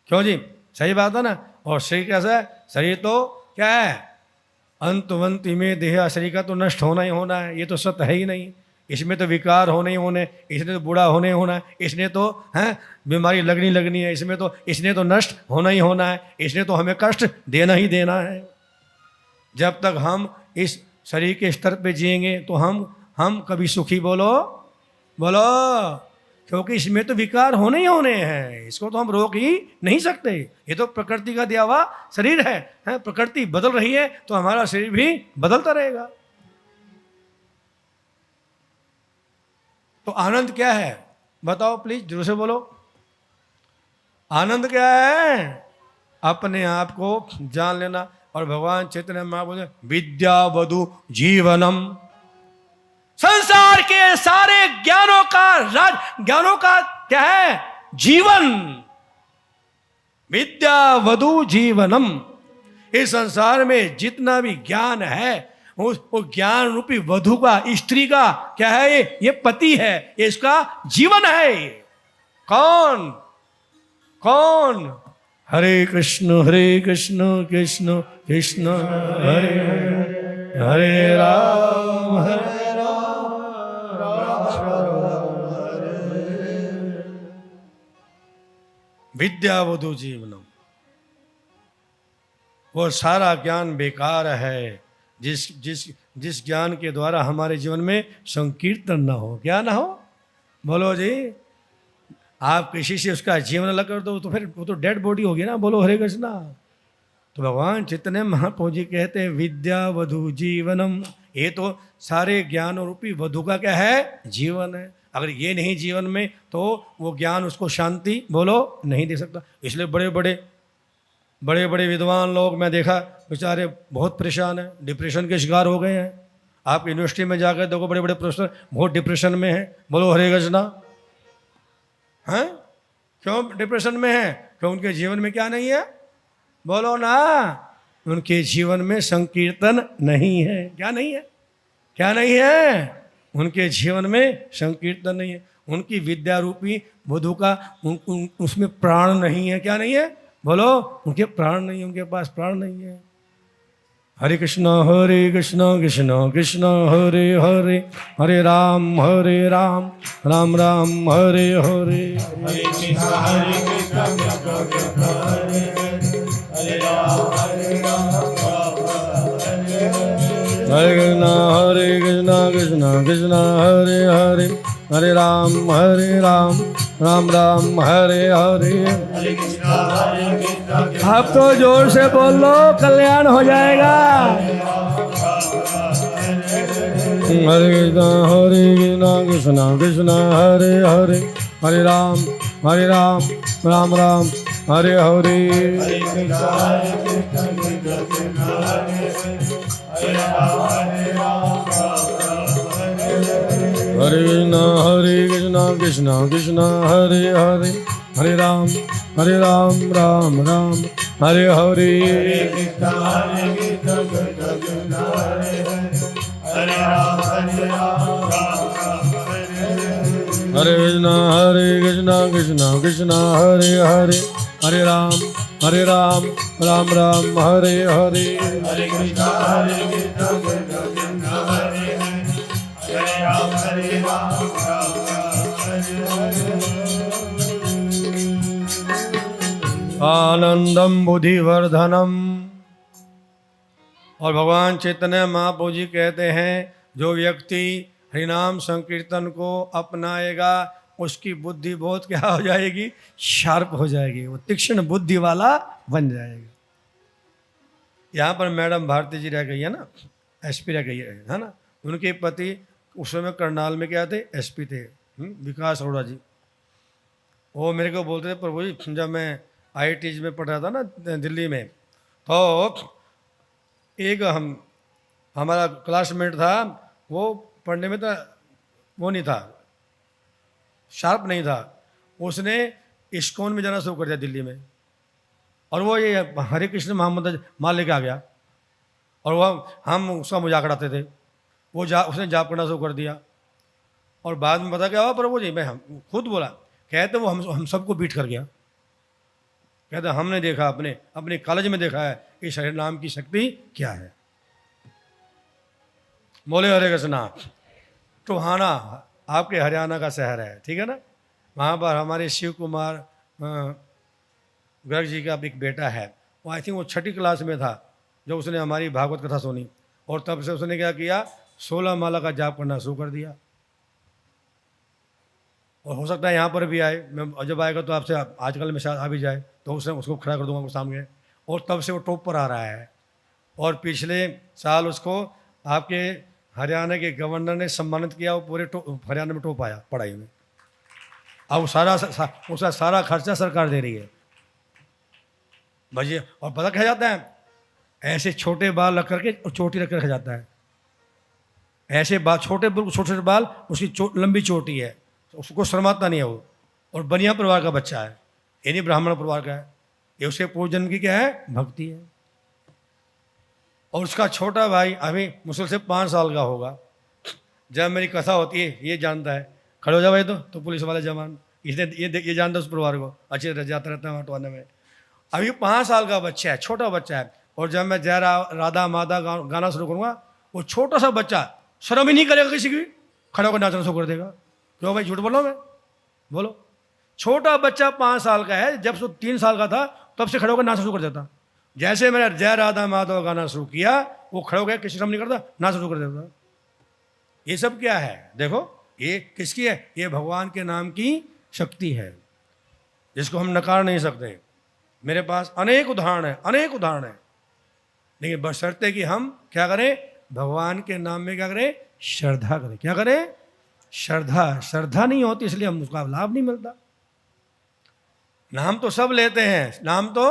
क्यों जी? सही बात है ना। और शरीर कैसा है? शरीर तो क्या है? अंतवंत में देह। शरीर का तो नष्ट होना ही होना है, ये तो सत्य है ही नहीं। इसमें तो विकार होने ही होने, इसने तो बूढ़ा होने ही होना है, इसने तो बीमारी लगनी है, इसने तो नष्ट होना ही होना है, इसने तो हमें कष्ट देना ही देना है। जब तक हम इस शरीर के स्तर पे जिएंगे तो हम कभी सुखी बोलो, क्योंकि इसमें तो विकार होने ही होने हैं, इसको तो हम रोक ही नहीं सकते। ये तो प्रकृति का दिया हुआ शरीर है, प्रकृति बदल रही है तो हमारा शरीर भी बदलता रहेगा। तो आनंद क्या है? बताओ प्लीज, जोर से बोलो। आनंद क्या है? अपने आप को जान लेना। और भगवान चैतन्य महाप्रभु बोले विद्या वधु जीवनम। संसार के सारे ज्ञानों का क्या है? जीवन। विद्या वधु जीवनम। इस संसार में जितना भी ज्ञान है वो ज्ञान रूपी वधु का, स्त्री का क्या है, ये पति है, ये इसका जीवन है। ये कौन कौन? हरे कृष्ण कृष्ण कृष्ण हरे हरे, हरे राम विद्यावधु जीवनम। वो सारा ज्ञान बेकार है जिस जिस जिस ज्ञान के द्वारा हमारे जीवन में संकीर्तन ना हो। क्या ना हो? बोलो जी। आप किसी से उसका जीवन अलग कर दो तो फिर वो तो डेड बॉडी होगी ना। बोलो हरे कृष्णा। तो भगवान चैतन्य महाप्रभु जी कहते हैं विद्यावधु जीवनम। ये तो सारे ज्ञान रूपी वधु का क्या है? जीवन है। अगर ये नहीं जीवन में तो वो ज्ञान उसको शांति बोलो नहीं दे सकता। इसलिए बड़े बड़े विद्वान लोग मैं देखा बेचारे बहुत परेशान हैं, डिप्रेशन के शिकार हो गए हैं। आप यूनिवर्सिटी में जाकर देखो बड़े बड़े प्रोफेसर बहुत डिप्रेशन में हैं। बोलो हरे कृष्णा। हैं? क्यों डिप्रेशन में है? क्यों? उनके जीवन में क्या नहीं है? बोलो ना। उनके जीवन में संकीर्तन नहीं है। क्या नहीं है? क्या नहीं है? उनके जीवन में संकीर्तन नहीं है। उनकी विद्या रूपी वधु का उसमें प्राण नहीं है। क्या नहीं है? बोलो। उनके प्राण नहीं है, उनके पास प्राण नहीं है। हरे कृष्ण कृष्ण कृष्ण हरे हरे, हरे राम राम राम हरे हरे, हरे कृष्ण हरे राम हरे कृष्ण कृष्ण हरे हरे, हरे राम राम राम हरे हरे। आप तो जोर से बोलो, कल्याण हो जाएगा। हरे कृष्ण कृष्ण हरे हरे, हरे राम राम राम हरे हरे। हरे कृष्ण कृष्ण कृष्ण हरे हरे, हरे राम राम राम हरे हरे। हरे कृष्ण कृष्ण कृष्ण हरे हरे, हरे राम राम राम हरे हरे। हरे कृष्ण हरे राम हरे आनंदम बुद्धिवर्धनम। और भगवान चैतन्य महाप्रभु जी कहते हैं जो व्यक्ति हरिनाम संकीर्तन को अपनाएगा उसकी बुद्धि बहुत क्या हो जाएगी? शार्प हो जाएगी। वो तीक्ष्ण बुद्धि वाला बन जाएगा। यहाँ पर मैडम भारती जी रह गई है ना, एसपी रह गई है ना। उनके पति उस समय करनाल में क्या थे? एसपी थे, विकास अरोड़ा जी। वो मेरे को बोलते थे प्रभु जी जब मैं IIT में पढ़ रहा था ना दिल्ली में, तो एक हमारा क्लासमेट था, वो पढ़ने में तो वो नहीं था, शार्प नहीं था। उसने इस्कॉन में जाना शुरू कर दिया दिल्ली में, और वो ये हरे कृष्ण मोहम्मद माल लेके आ गया, और वह हम उसका मजाक उड़ाते थे। उसने जाप करना शुरू कर दिया, और बाद में पता क्या हुआ प्रभु जी, मैं खुद बोला, कहते वो हम सबको बीट कर गया। कहते हमने देखा, अपने कॉलेज में देखा है इस हरि नाम की शक्ति क्या है। बोले हरे कृष्णा। टोहाना आपके हरियाणा का शहर है, ठीक है ना। वहाँ पर हमारे शिव कुमार गर्ग जी का एक बेटा है, वो आई थिंक वो 6ठी क्लास में था जब उसने हमारी भागवत कथा सुनी, और तब से उसने क्या किया? 16 माला का जाप करना शुरू कर दिया। और हो सकता है यहाँ पर भी आए, मैं जब आएगा तो आपसे आजकल में शायद आ भी जाए, तो उसको खड़ा कर दूंगा सामने। और तब से वो टॉप पर आ रहा है, और पिछले साल उसको आपके हरियाणा के गवर्नर ने सम्मानित किया। वो पूरे हरियाणा में टॉप आया पढ़ाई में। अब उसका सारा खर्चा सरकार दे रही है भैया। और पता क्या जाता है? ऐसे छोटे बाल रख करके और चोटी रख कर जाता है। ऐसे बाल छोटे, बिल्कुल छोटे छोटे बाल, उसकी लंबी चोटी है, उसको शर्माता नहीं है वो। और बनिया परिवार का बच्चा है, ये नहीं ब्राह्मण परिवार का है। ये उसके पूर्व जन्म की क्या है? भक्ति है। और उसका छोटा भाई अभी मुश्किल से 5 साल का होगा। जब मेरी कथा होती है, ये जानता है, खड़े हो जा भाई, तो पुलिस वाले जवान, इसने ये जानता है उस परिवार को, अच्छे से जाता रहता है हटवाने में। अभी 5 साल का बच्चा है, छोटा बच्चा है। और जब मैं जय राधा माधा गाना शुरू करूँगा, वो छोटा सा बच्चा शर्म ही नहीं करेगा किसी की, खड़ा होकर नाचना शुरू कर देगा। क्यों भाई, झूठ बोलो? मैं बोलो, छोटा बच्चा 5 साल का है, जब से 3 साल का था तब से खड़ा होकर नाचना शुरू कर देता। जैसे मैंने जय राधा माधव गाना शुरू किया, वो खड़े हो गया, किसी शर्म नहीं करता, नाचना शुरू कर देता। ये सब क्या है? देखो, ये किसकी है? ये भगवान के नाम की शक्ति है, जिसको हम नकार नहीं सकते। मेरे पास अनेक उदाहरण है, अनेक उदाहरण है, लेकिन बशर्ते कि हम क्या करें? भगवान के नाम में क्या करें? श्रद्धा करें। क्या करें? श्रद्धा नहीं होती, इसलिए हम उसका लाभ नहीं मिलता। नाम तो सब लेते हैं, नाम तो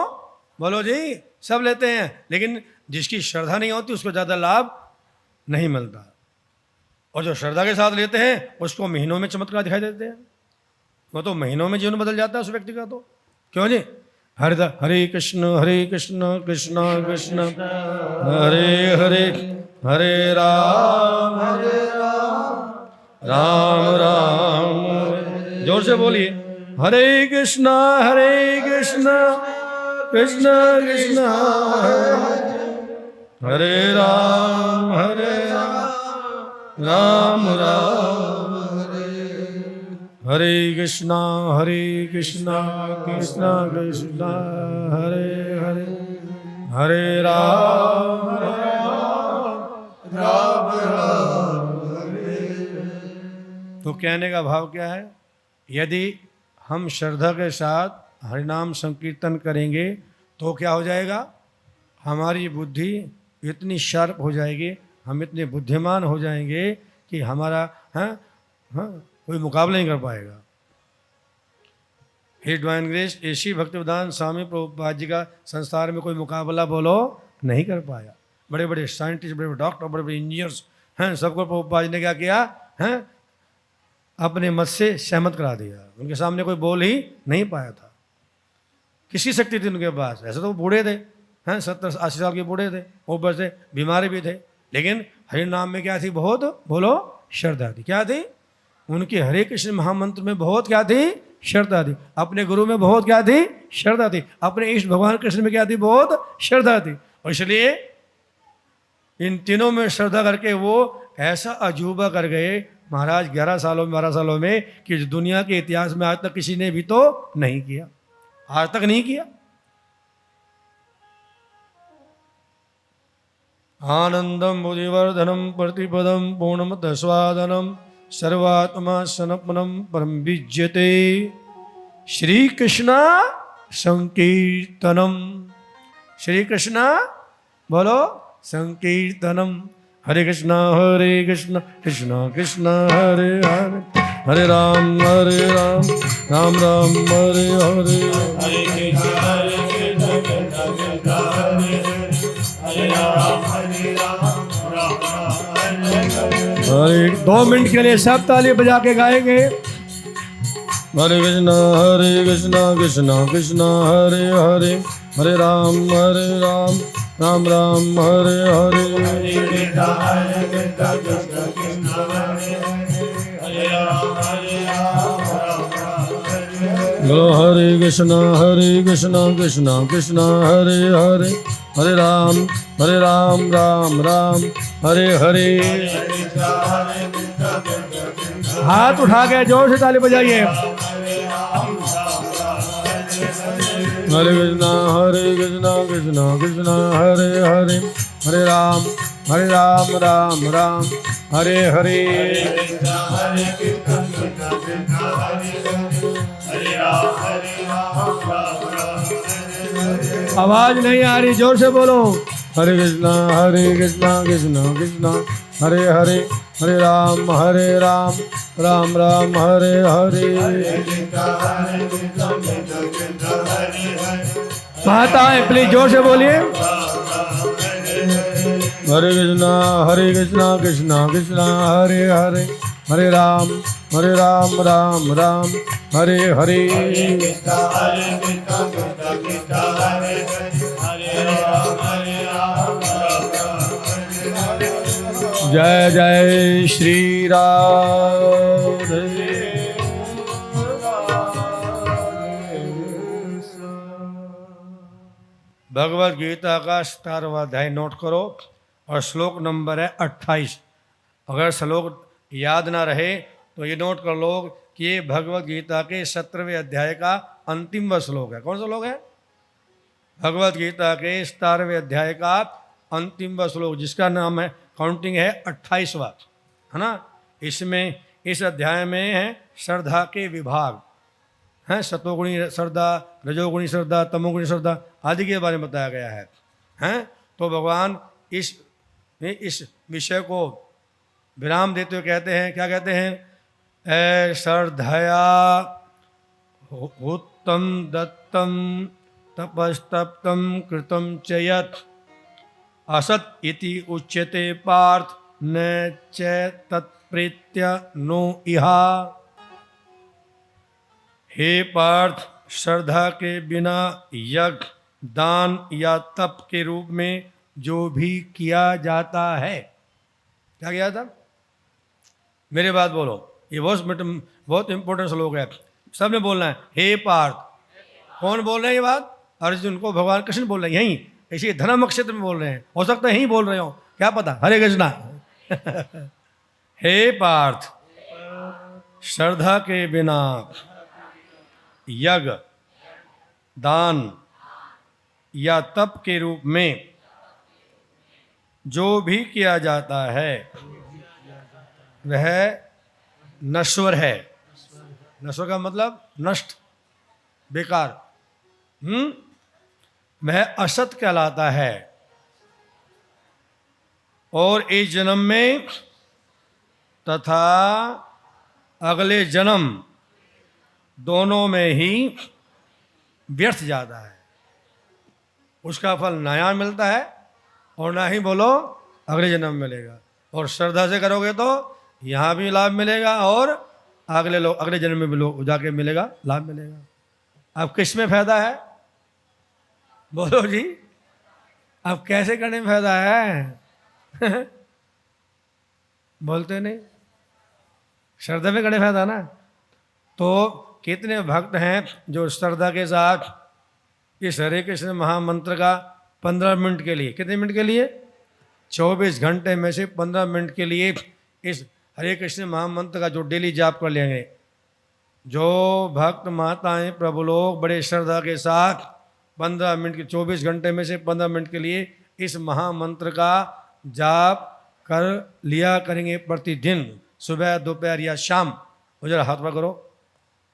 बोलो जी सब लेते हैं, लेकिन जिसकी श्रद्धा नहीं होती उसको ज़्यादा लाभ नहीं मिलता। और जो श्रद्धा के साथ लेते हैं उसको महीनों में चमत्कार दिखाई देते हैं। वो तो महीनों में जीवन बदल जाता है उस व्यक्ति का। तो क्यों जी? हरे कृष्ण कृष्ण कृष्ण हरे हरे, हरे राम राम राम। जोर से बोलिए, हरे कृष्ण कृष्ण कृष्ण हरे राम राम राम। हरे कृष्ण कृष्ण कृष्ण हरे हरे, हरे राम राम राम। तो कहने का भाव क्या है? यदि हम श्रद्धा के साथ हरिनाम संकीर्तन करेंगे तो क्या हो जाएगा? हमारी बुद्धि इतनी शार्प हो जाएगी, हम इतने बुद्धिमान हो जाएंगे कि हमारा कोई मुकाबला नहीं कर पाएगा। His Divine Grace AC Bhaktivedanta Swami Prabhupada ji का संसार में कोई मुकाबला बोलो नहीं कर पाया। बड़े बड़े साइंटिस्ट, बड़े बड़े डॉक्टर, बड़े बड़े इंजीनियर्स हैं, सबको प्रभुपाद जी ने क्या किया? अपने मत से सहमत करा दिया। उनके सामने कोई बोल ही नहीं पाया था। किसी शक्ति थी उनके पास? ऐसे तो वो बूढ़े थे, 70-80 साल के बूढ़े थे, ऊपर से बीमारी भी थे, लेकिन हरि नाम में क्या थी? बहुत बोलो श्रद्धा थी। क्या थी? उनके हरे कृष्ण महामंत्र में बहुत क्या थी? श्रद्धा थी। अपने गुरु में बहुत क्या थी? श्रद्धा थी। अपने इष्ट भगवान कृष्ण में क्या थी? बहुत श्रद्धा थी। और इसलिए इन तीनों में श्रद्धा करके वो ऐसा अजूबा कर गए महाराज 11 सालों में 12 सालों में कि दुनिया के इतिहास में आज तक किसी ने भी तो नहीं किया, आज तक नहीं किया। आनंदम बुद्धिवर्धनम प्रतिपदम पूर्णमत स्वादनम सर्वात्मा सनपनम परम विज्यते श्री कृष्ण संकीर्तनम। श्री कृष्ण बोलो संकीर्तनम। हरे कृष्ण कृष्ण कृष्ण हरे हरे, हरे राम राम राम हरे हरे। हरे कृष्ण हरे राम राम हरे। हरे 2 मिनट के लिए सब ताली बजा के गाएंगे। हरे कृष्ण कृष्ण कृष्ण हरे हरे, हरे राम राम राम हरे हरे। बोलो हरे कृष्ण कृष्ण कृष्ण हरे हरे, हरे राम राम राम हरे हरे। हाथ उठा के जोर से ताली बजाइए। हरे कृष्ण कृष्ण हरे हरे, हरे राम राम राम हरे हरे। आवाज नहीं आ रही, जोर से बोलो। हरे कृष्ण कृष्ण कृष्ण हरे हरे, हरे राम राम राम हरे हरे। माताएं प्लीज जोर से बोलिए। हरे कृष्ण कृष्ण कृष्ण हरे हरे, हरे राम राम राम हरे हरे। जय जय श्री राधे। भगवद गीता का 17वां अध्याय नोट करो और श्लोक नंबर है 28। अगर श्लोक याद ना रहे तो ये नोट कर लो कि ये भगवद गीता के 17वें अध्याय का अंतिम श्लोक है। कौन सा श्लोक है? भगवद गीता के 17वें अध्याय का अंतिम श्लोक, जिसका नाम है, काउंटिंग है 28वां, है ना। इसमें इस अध्याय में है श्रद्धा के विभाग हैं, सतोगुणी श्रद्धा, रजोगुणी श्रद्धा, तमोगुणी श्रद्धा आदि के बारे में बताया गया है हैं। तो भगवान इस विषय को विराम देते हुए कहते हैं, क्या कहते हैं? ए श्रद्धया उत्तम दत्तम तपस्तप्तम कृतम च यत् असत इति उच्यते पार्थ न च तत्प्रीत्य नो इहा। हे पार्थ, श्रद्धा के बिना यज्ञ, दान या तप के रूप में जो भी किया जाता है, क्या किया था? मेरे बात बोलो, ये बहुत इंपॉर्टेंट श्लोक है, सबने बोलना है। हे पार्थ, कौन बोल रहे हैं ये बात? अर्जुन को भगवान कृष्ण बोल रहे हैं, यहीं इसी धर्म नक्षत्र में बोल रहे हैं, हो सकता है यहीं बोल रहे हो, क्या पता। हरे कृष्णा। हे पार्थ, श्रद्धा के बिना यज्ञ, दान या तप के रूप में जो भी किया जाता है वह नश्वर है। नश्वर का मतलब नष्ट, बेकार। वह असत कहलाता है और इस जन्म में तथा अगले जन्म दोनों में ही व्यर्थ जाता है। उसका फल ना यहाँ मिलता है और ना ही बोलो अगले जन्म में मिलेगा। और श्रद्धा से करोगे तो यहाँ भी लाभ मिलेगा और अगले जन्म में भी जाके मिलेगा, लाभ मिलेगा। अब किस में फायदा है? बोलो जी, अब कैसे करने में फायदा है? बोलते नहीं, श्रद्धा में करने फायदा ना। तो कितने भक्त हैं जो श्रद्धा के साथ इस हरे कृष्ण महामंत्र का 15 मिनट के लिए, कितने मिनट के लिए? 24 घंटे में से 15 मिनट के लिए इस हरे कृष्ण महामंत्र का जो डेली जाप कर लेंगे। जो भक्त माताएं प्रभु लोग बड़े श्रद्धा के साथ 15 मिनट के 24 घंटे में से 15 मिनट के लिए इस महामंत्र का जाप कर लिया करेंगे प्रतिदिन, सुबह दोपहर या शाम। वो जरा हाथ पर करो,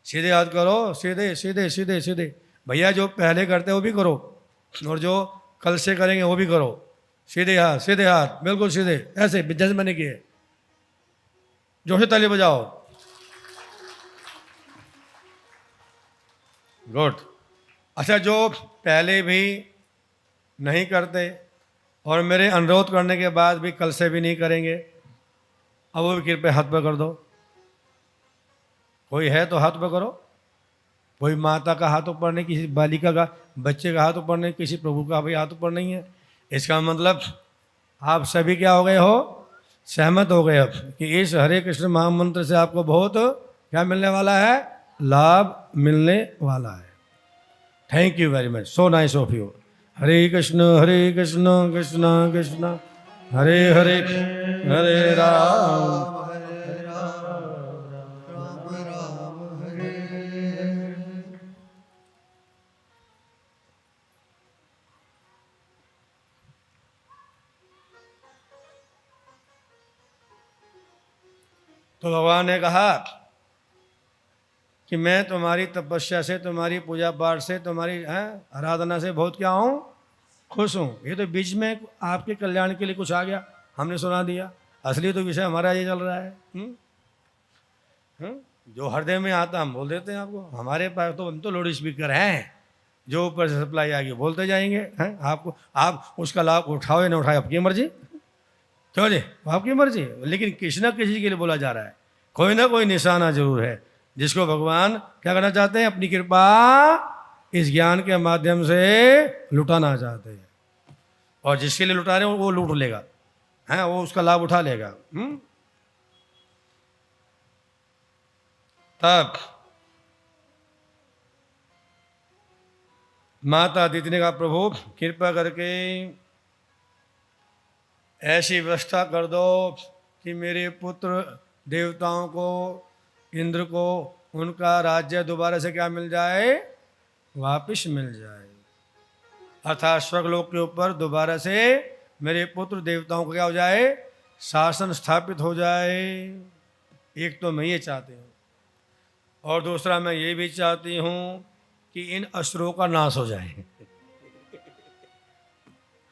सीधे हाथ करो, सीधे सीधे सीधे सीधे। भैया जो पहले करते वो भी करो और जो कल से करेंगे वो भी करो। सीधे हाथ बिल्कुल सीधे, ऐसे जैसे मैंने किए। जोर से ताली बजाओ। गुड। अच्छा, जो पहले भी नहीं करते और मेरे अनुरोध करने के बाद भी कल से भी नहीं करेंगे, अब वो भी कृपया हाथ पर कर दो। कोई है तो हाथ पर करो। कोई माता का हाथ ऊपर नहीं, किसी बालिका का, बच्चे का हाथ ऊपर नहीं, किसी प्रभु का भी हाथ ऊपर नहीं है। इसका मतलब आप सभी क्या हो गए हो? सहमत हो गए अब कि इस हरे कृष्ण महामंत्र से आपको बहुत क्या मिलने वाला है? लाभ मिलने वाला है। Thank you very much, so nice of you. Hare Krishna Krishna Krishna Hare Hare, Hare Ram तो भगवान ने कहा कि मैं तुम्हारी तपस्या से, तुम्हारी पूजा पाठ से, तुम्हारी आराधना से बहुत क्या हूँ? खुश हूँ। ये तो बीच में आपके कल्याण के लिए कुछ आ गया, हमने सुना दिया। असली तो विषय हमारा ये चल रहा है। जो हृदय में आता हम बोल देते हैं आपको। हमारे पास तो हम तो लाउड स्पीकर हैं, जो ऊपर से सप्लाई आएगी बोलते जाएंगे। हैं आपको, आप उसका लाभ उठाओ या ना उठाओ, आपकी मर्जी। क्यों जी? आपकी मर्जी। लेकिन किसी न किसी के लिए बोला जा रहा है। कोई ना कोई निशाना जरूर है जिसको भगवान क्या करना चाहते हैं? अपनी कृपा इस ज्ञान के माध्यम से लुटाना चाहते हैं। और जिसके लिए लुटा रहे हो वो लूट लेगा। हैं वो उसका लाभ उठा लेगा। तब माता अदिति ने कहा प्रभु कृपा करके ऐसी व्यवस्था कर दो कि मेरे पुत्र देवताओं को, इंद्र को, उनका राज्य दोबारा से क्या मिल जाए, वापिस मिल जाए, अर्थात स्वर्गलोक के ऊपर दोबारा से मेरे पुत्र देवताओं को क्या हो जाए, शासन स्थापित हो जाए। एक तो मैं ये चाहती हूँ और दूसरा मैं ये भी चाहती हूँ कि इन असुरों का नाश हो जाए।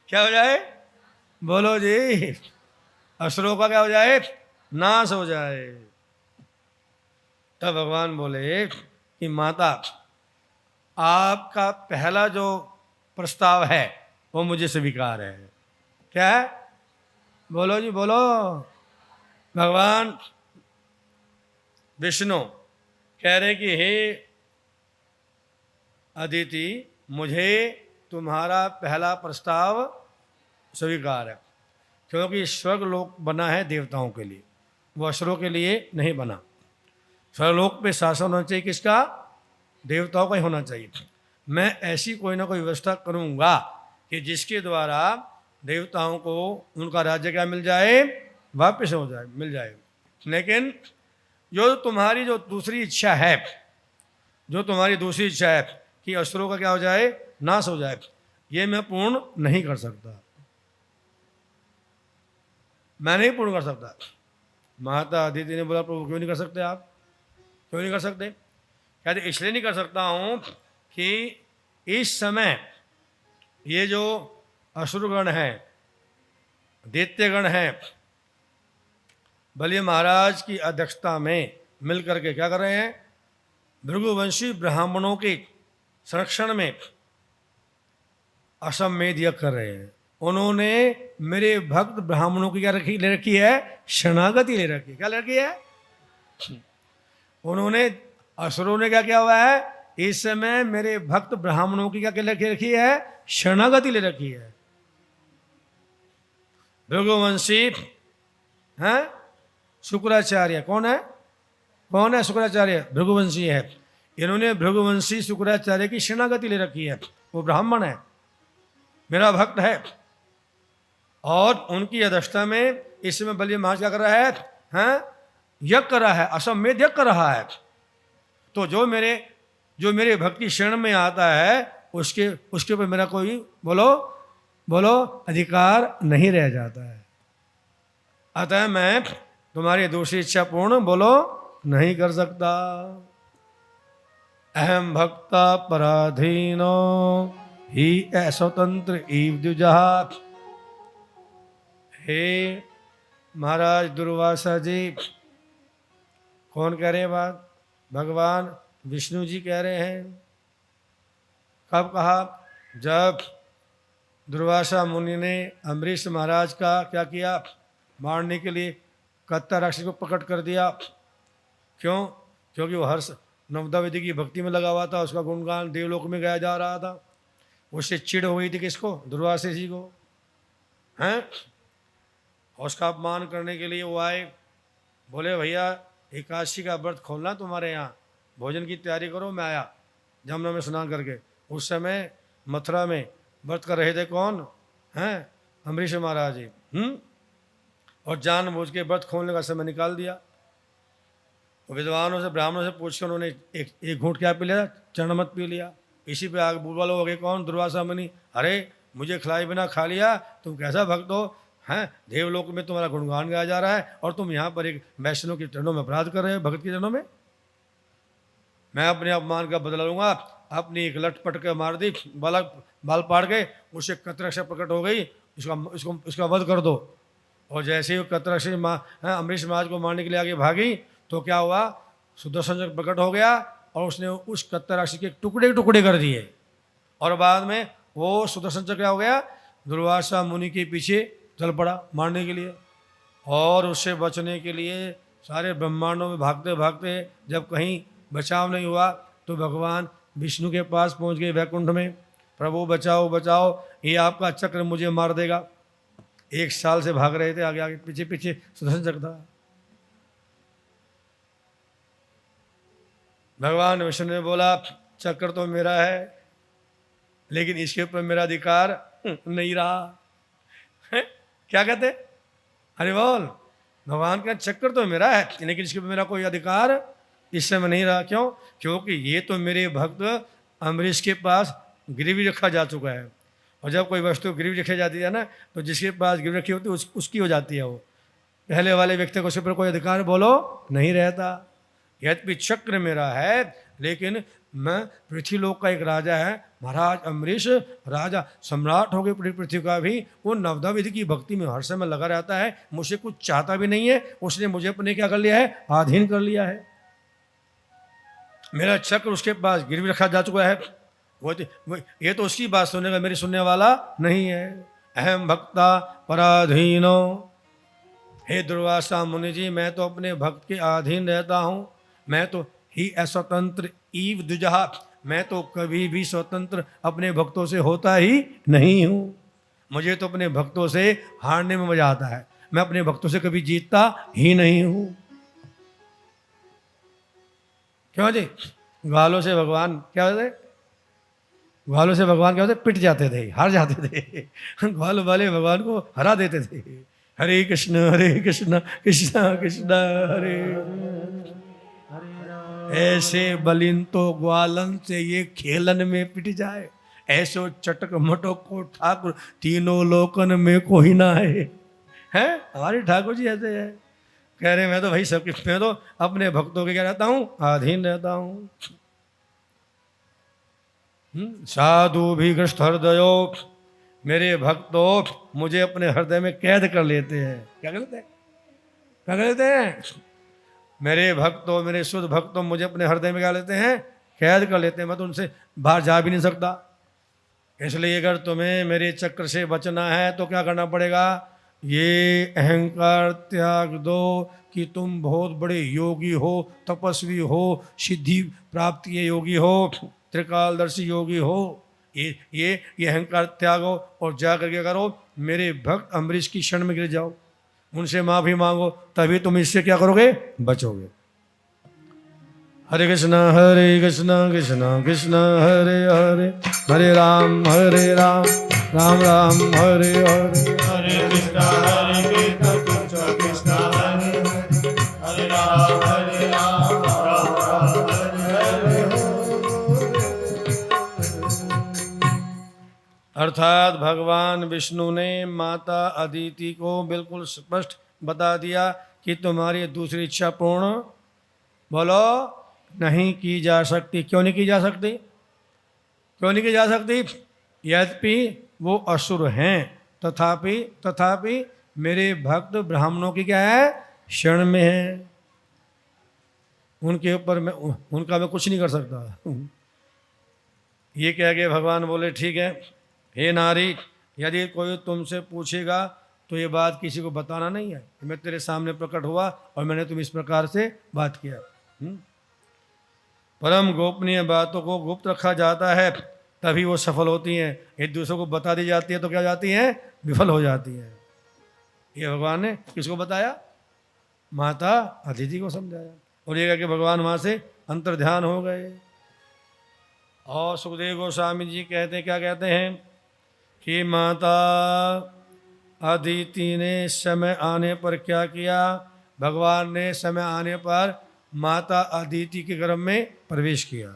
क्या हो जाए, बोलो जी, असुरों का क्या हो जाए, नाश हो जाए। तब भगवान बोले कि माता आपका पहला जो प्रस्ताव है वो मुझे स्वीकार है। क्या है, बोलो जी बोलो। भगवान विष्णु कह रहे कि हे अदिति मुझे तुम्हारा पहला प्रस्ताव स्वीकार है, क्योंकि स्वर्गलोक बना है देवताओं के लिए, वो असुरों के लिए नहीं बना। स्वर्गलोक पे शासन होना चाहिए किसका, देवताओं का ही होना चाहिए। मैं ऐसी कोई ना कोई व्यवस्था करूँगा कि जिसके द्वारा देवताओं को उनका राज्य क्या मिल जाए, वापस हो जाए, मिल जाए। लेकिन जो तुम्हारी जो दूसरी इच्छा है, जो तुम्हारी दूसरी इच्छा है कि असुरों का क्या हो जाए, नाश हो जाए, ये मैं पूर्ण नहीं कर सकता, मैं नहीं पूर्ण कर सकता। माता अदिति ने बोला प्रभु क्यों नहीं कर सकते आप, क्यों नहीं कर सकते? कहते इसलिए नहीं कर सकता हूँ कि इस समय ये जो असुरगण हैं, दैत्यगण हैं, बलि महाराज की अध्यक्षता में मिलकर के क्या कर रहे हैं, भृगुवंशी ब्राह्मणों के संरक्षण में अश्वमेध यज्ञ कर रहे हैं। उन्होंने मेरे भक्त ब्राह्मणों की क्या ले रखी है, शरणागति ले रखी है। क्या ले रखी है, उन्होंने, असुरों ने क्या किया हुआ है, इस समय मेरे भक्त ब्राह्मणों की क्या ले रखी है, शरणागति ले रखी है। भृगुवंशी हैं, शुक्राचार्य कौन है, कौन है शुक्राचार्य, भृगुवंशी है। इन्होंने भृगुवंशी शुक्राचार्य की शरणागति ले रखी है, वो ब्राह्मण है, मेरा भक्त है, और उनकी अध्यक्षता में इस समय बलि महाराज क्या कर रहा है, हैं, यज्ञ कर रहा है, अश्वमेध यज्ञ कर रहा है। तो जो मेरे भक्ति शरण में आता है उसके ऊपर मेरा कोई बोलो अधिकार नहीं रह जाता है। अतः मैं तुम्हारी दूसरी इच्छा पूर्ण नहीं कर सकता। अहम भक्ता पराधीनो ही अस्वतंत्र इव द्विजः। हे महाराज दुर्वासा जी, कौन कह रहे हैं बात, भगवान विष्णु जी कह रहे हैं। कब कहा, जब दुर्वासा मुनि ने अम्बरीश महाराज का क्या किया, मारने के लिए कत्ता राक्षस को प्रकट कर दिया। क्यों, क्योंकि वो हर नवदा विधि की भक्ति में लगा हुआ था, उसका गुणगान देवलोक में गाया जा रहा था। उससे चिढ़ हो गई थी किसको, दुर्वासा जी को, हैं। उसका अपमान करने के लिए वो आए, बोले भैया एकादशी का व्रत खोलना तुम्हारे यहाँ, भोजन की तैयारी करो, मैं आया जमुना में स्नान करके। उस समय मथुरा में व्रत कर रहे थे कौन, हैं, अम्बरीश महाराज जी। और जानबूझ के व्रत खोलने का समय निकाल दिया। विद्वानों से, ब्राह्मणों से पूछ कर उन्होंने एक घूंट क्या पी लिया, चरणमत पी लिया। इसी पे आग बुलवालो हो गए कौन, दुर्वासा मुनि। अरे मुझे खिलाए बिना खा लिया, तुम कैसा भक्त हो, हैं, देवलोक में तुम्हारा गुणगान गाया जा रहा है और तुम यहाँ पर एक वैष्णव के चरणों में अपराध कर रहे हो, भगत के चरणों में। मैं अपने अपमान का बदला लूंगा। अपनी एक लट पट के मार दी, बाल पाड़ के, उससे कतरक्षा प्रकट हो गई, उसका वध कर दो। और जैसे ही कतरक्षा अम्बरीश महाराज को मारने के लिए आगे भागी तो क्या हुआ, सुदर्शन चक्र प्रकट हो गया और उसने उस कतरक्षा के टुकड़े टुकड़े कर दिए। और बाद में वो सुदर्शन चक्र क्या हो गया, दुर्वासा मुनि के पीछे चल पड़ा मारने के लिए। और उससे बचने के लिए सारे ब्रह्मांडों में भागते भागते जब कहीं बचाव नहीं हुआ तो भगवान विष्णु के पास पहुंच गए वैकुंठ में। प्रभु बचाओ बचाओ, ये आपका चक्र मुझे मार देगा। 1 साल से भाग रहे थे आगे आगे पीछे पीछे सुदर्शन चक्र था। भगवान विष्णु ने बोला चक्र तो मेरा है, लेकिन इसके ऊपर मेरा अधिकार नहीं रहा है। क्या कहते? अरे बोल, भगवान का चक्र तो मेरा है, लेकिन इसके ऊपर मेरा कोई अधिकार इस समय नहीं रहा। क्यों? क्योंकि ये तो मेरे भक्त अम्बरीश के पास गिरवी रखा जा चुका है, और जब कोई वस्तु गिरवी रखी जाती है ना, तो जिसके पास गिरवी रखी होती है उसकी हो जाती है। वो पहले वाले व्यक्ति को उसके ऊपर कोई अधिकार बोलो नहीं रहता। यद्यपि चक्र मेरा है, लेकिन मैं पृथ्वीलोक का एक राजा है, महाराज अम्बरीश राजा सम्राट हो गए पूरी पृथ्वी का भी। वो नवदा विधि की भक्ति में हर समय लगा रहता है, मुझसे कुछ चाहता भी नहीं है। उसने मुझे अपने क्या कर लिया है? अधीन कर लिया है। मेरा चक्र उसके पास गिरवी रखा जा चुका है। ये तो उसकी बात सुनेगा, मेरी सुनने वाला नहीं है। अहम भक्ता पराधीनो, हे दुर्वासा मुनि जी, मैं तो अपने भक्त के अधीन रहता हूँ। मैं तो ही अस्वतंत्र ईव द्विजहा, मैं तो कभी भी स्वतंत्र अपने भक्तों से होता ही नहीं हूँ। मुझे तो अपने भक्तों से हारने में मजा आता है, मैं अपने भक्तों से कभी जीतता ही नहीं हूँ। क्यों जी? ग्वालों से भगवान क्या होते? ग्वालों से भगवान क्या होते? पिट जाते थे, हार जाते थे। ग्वाल वाले भगवान को हरा देते थे। हरे कृष्ण कृष्ण कृष्ण हरे। ऐसे बलिन तो ग्वालन से ये खेलन में पिट जाए, ऐसो चटक मटक को ठाकुर तीनों लोकन में कोई ना है। हमारे ठाकुर जी ऐसे है, कह रहे मैं तो भाई सबके, मैं तो अपने भक्तों के क्या रहता हूँ? अधीन रहता हूँ। साधु भी ग्रस्त हृदयो, मेरे भक्तों मुझे अपने हृदय में कैद कर लेते हैं। क्या करते हैं? क्या कर लेते हैं? मेरे भक्तों, मेरे शुद्ध भक्तों मुझे अपने हृदय में क्या लेते हैं? कैद कर लेते हैं। मैं तो उनसे बाहर जा भी नहीं सकता। इसलिए अगर तुम्हें मेरे चक्र से बचना है तो क्या करना पड़ेगा? ये अहंकार त्याग दो कि तुम बहुत बड़े योगी हो, तपस्वी हो, सिद्धि प्राप्ति के योगी हो, त्रिकालदर्शी योगी हो। ये अहंकार त्यागो और जा करके करो मेरे भक्त अम्बरीश की शरण में गिर जाओ, उनसे माफी मांगो, तभी तुम इससे क्या करोगे? बचोगे। हरे कृष्ण कृष्ण कृष्ण हरे हरे, हरे राम राम राम हरे हरे। हरे कृष्ण कृष्ण कृष्ण हरे हरे, हरे राम राम राम हरे हरे। अर्थात भगवान विष्णु ने माता अदिति को बिल्कुल स्पष्ट बता दिया कि तुम्हारी दूसरी इच्छा पूर्ण बोलो नहीं की जा सकती। क्यों नहीं की जा सकती? क्यों नहीं की जा सकती? यद्यपि वो असुर हैं, तथापि मेरे भक्त ब्राह्मणों की क्या है? शरण में है। उनके ऊपर उनका मैं कुछ नहीं कर सकता। ये कह के भगवान बोले ठीक है, हे नारी, यदि कोई तुमसे पूछेगा तो ये बात किसी को बताना नहीं है। मैं तेरे सामने प्रकट हुआ और मैंने तुम इस प्रकार से बात किया। परम गोपनीय बातों को गुप्त रखा जाता है, तभी वो सफल होती हैं। एक दूसरे को बता दी जाती है तो क्या जाती हैं? विफल हो जाती हैं। ये भगवान ने किसको बताया? माता अदिति को समझाया। और ये कह के भगवान वहाँ से अंतर ध्यान हो गए। और सुखदेव गोस्वामी जी कहते हैं, क्या कहते हैं कि माता अदिति ने समय आने पर क्या किया? भगवान ने समय आने पर माता अदिति के गर्भ में प्रवेश किया।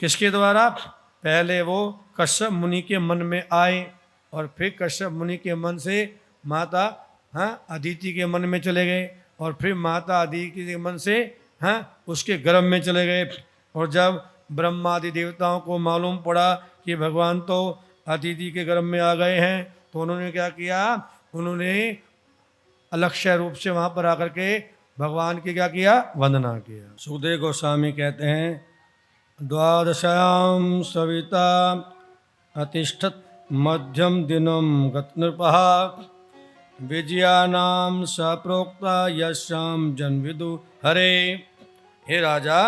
किसके द्वारा? पहले वो कश्यप मुनि के मन में आए और फिर कश्यप मुनि के मन से माता अदिति के मन में चले गए और फिर माता अदिति के मन से उसके गर्भ में चले गए। और जब ब्रह्मादि देवताओं को मालूम पड़ा कि भगवान तो अदिति के गर्भ में आ गए हैं, तो उन्होंने क्या किया? उन्होंने अलक्ष्य रूप से वहाँ पर आकर के भगवान की क्या किया? वंदना किया। सुखदेव गोस्वामी कहते हैं, द्वादशायां सविता अतिष्ठत् मध्यम दिनम गत नृपः विजयानाम सप्रोक्ता यशाम जन्विदु हरे। हे राजा,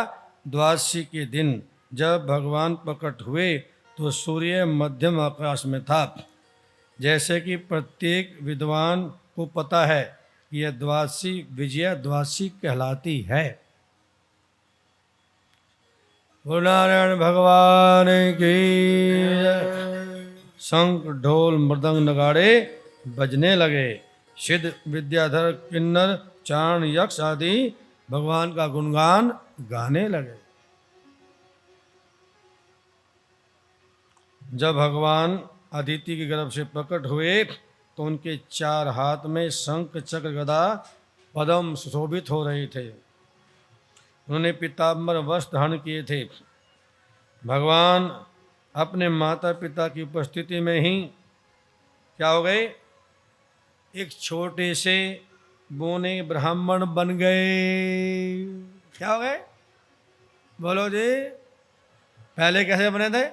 द्वादशी के दिन जब भगवान प्रकट हुए तो सूर्य मध्यम आकाश में था। जैसे कि प्रत्येक विद्वान को पता है यह द्वादशी विजया द्वादशी कहलाती है। बोल नारायण भगवान की शंख ढोल मृदंग नगाड़े बजने लगे। सिद्ध विद्याधर किन्नर चारण यक्ष आदि भगवान का गुणगान गाने लगे। जब भगवान अदिति के गर्भ से प्रकट हुए तो उनके 4 हाथ में शंख चक्र गदा पद्म सुशोभित हो रहे थे। उन्होंने पीताम्बर वस्त्र धारण किए थे। भगवान अपने माता पिता की उपस्थिति में ही क्या हो गए, एक छोटे से बोने ब्राह्मण बन गए। क्या हो गए बोलो जी? पहले कैसे बने थे?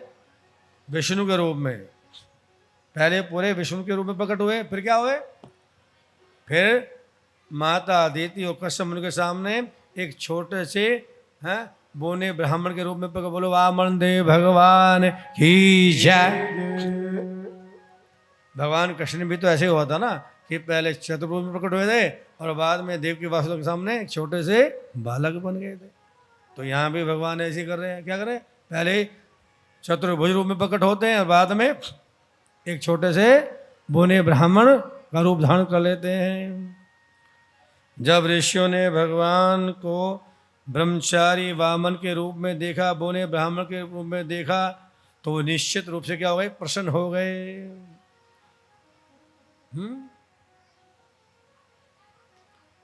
विष्णु के रूप में। पहले पूरे विष्णु के रूप में प्रकट हुए, फिर क्या हुए? फिर माता अदिति और कश्यप मुनि के सामने एक छोटे से बोने ब्राह्मण के रूप में प्रकट। बोलो वामन देव भगवान की जय। भगवान कृष्ण भी तो ऐसे हुआ था ना कि पहले चतुर्भुज में प्रकट हुए थे और बाद में देव की वासुदेव के सामने एक छोटे से बालक बन गए थे। तो यहाँ भी भगवान ऐसे कर रहे हैं। क्या कर रहे हैं? पहले चतुर्भुज रूप में प्रकट होते हैं और बाद में एक छोटे से बोने ब्राह्मण का रूप धारण कर लेते हैं। जब ऋषियों ने भगवान को ब्रह्मचारी वामन के रूप में देखा, बोने ब्राह्मण के रूप में देखा, तो वो निश्चित रूप से क्या हो गए? प्रसन्न हो गए।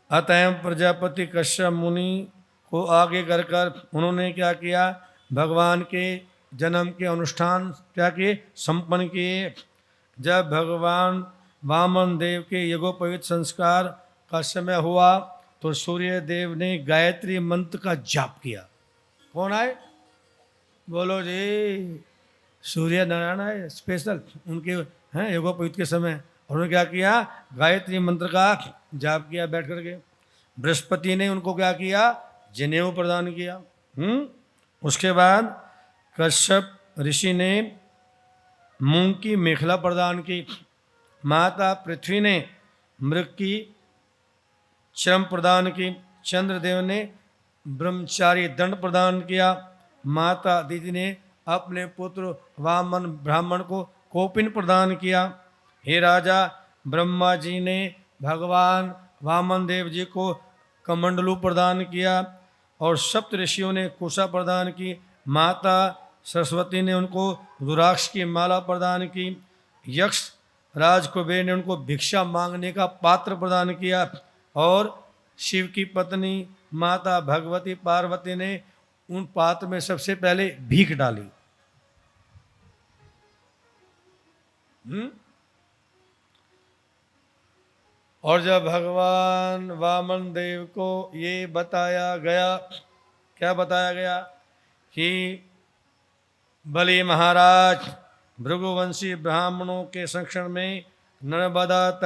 अतः प्रजापति कश्यप मुनि को आगे कर उन्होंने क्या किया? भगवान के जन्म के अनुष्ठान क्या किए? संपन्न किए। जब भगवान वामन देव के यज्ञोपवीत संस्कार का समय हुआ तो सूर्य देव ने गायत्री मंत्र का जाप किया। कौन आए? बोलो जी, सूर्य नारायण आए स्पेशल उनके हैं यज्ञोपवीत के समय। उन्होंने क्या किया? गायत्री मंत्र का जाप किया बैठ करके। बृहस्पति ने उनको क्या किया? जनेऊ प्रदान किया। उसके बाद कश्यप ऋषि ने मूंग की मेखला प्रदान की। माता पृथ्वी ने मृग की श्रम प्रदान की। चंद्रदेव ने ब्रह्मचारी दंड प्रदान किया। माता अदिति ने अपने पुत्र वामन ब्राह्मण को कौपिन प्रदान किया। हे राजा, ब्रह्मा जी ने भगवान वामन देव जी को कमंडलू प्रदान किया और सप्त ऋषियों ने कुशा प्रदान की। माता सरस्वती ने उनको रुद्राक्ष की माला प्रदान की। यक्ष राज कुबेर ने उनको भिक्षा मांगने का पात्र प्रदान किया और शिव की पत्नी माता भगवती पार्वती ने उन पात्र में सबसे पहले भीख डाली। और जब भगवान वामन देव को ये बताया गया, क्या बताया गया? कि बलि महाराज भृगुवंशी ब्राह्मणों के संरक्षण में नर्मदा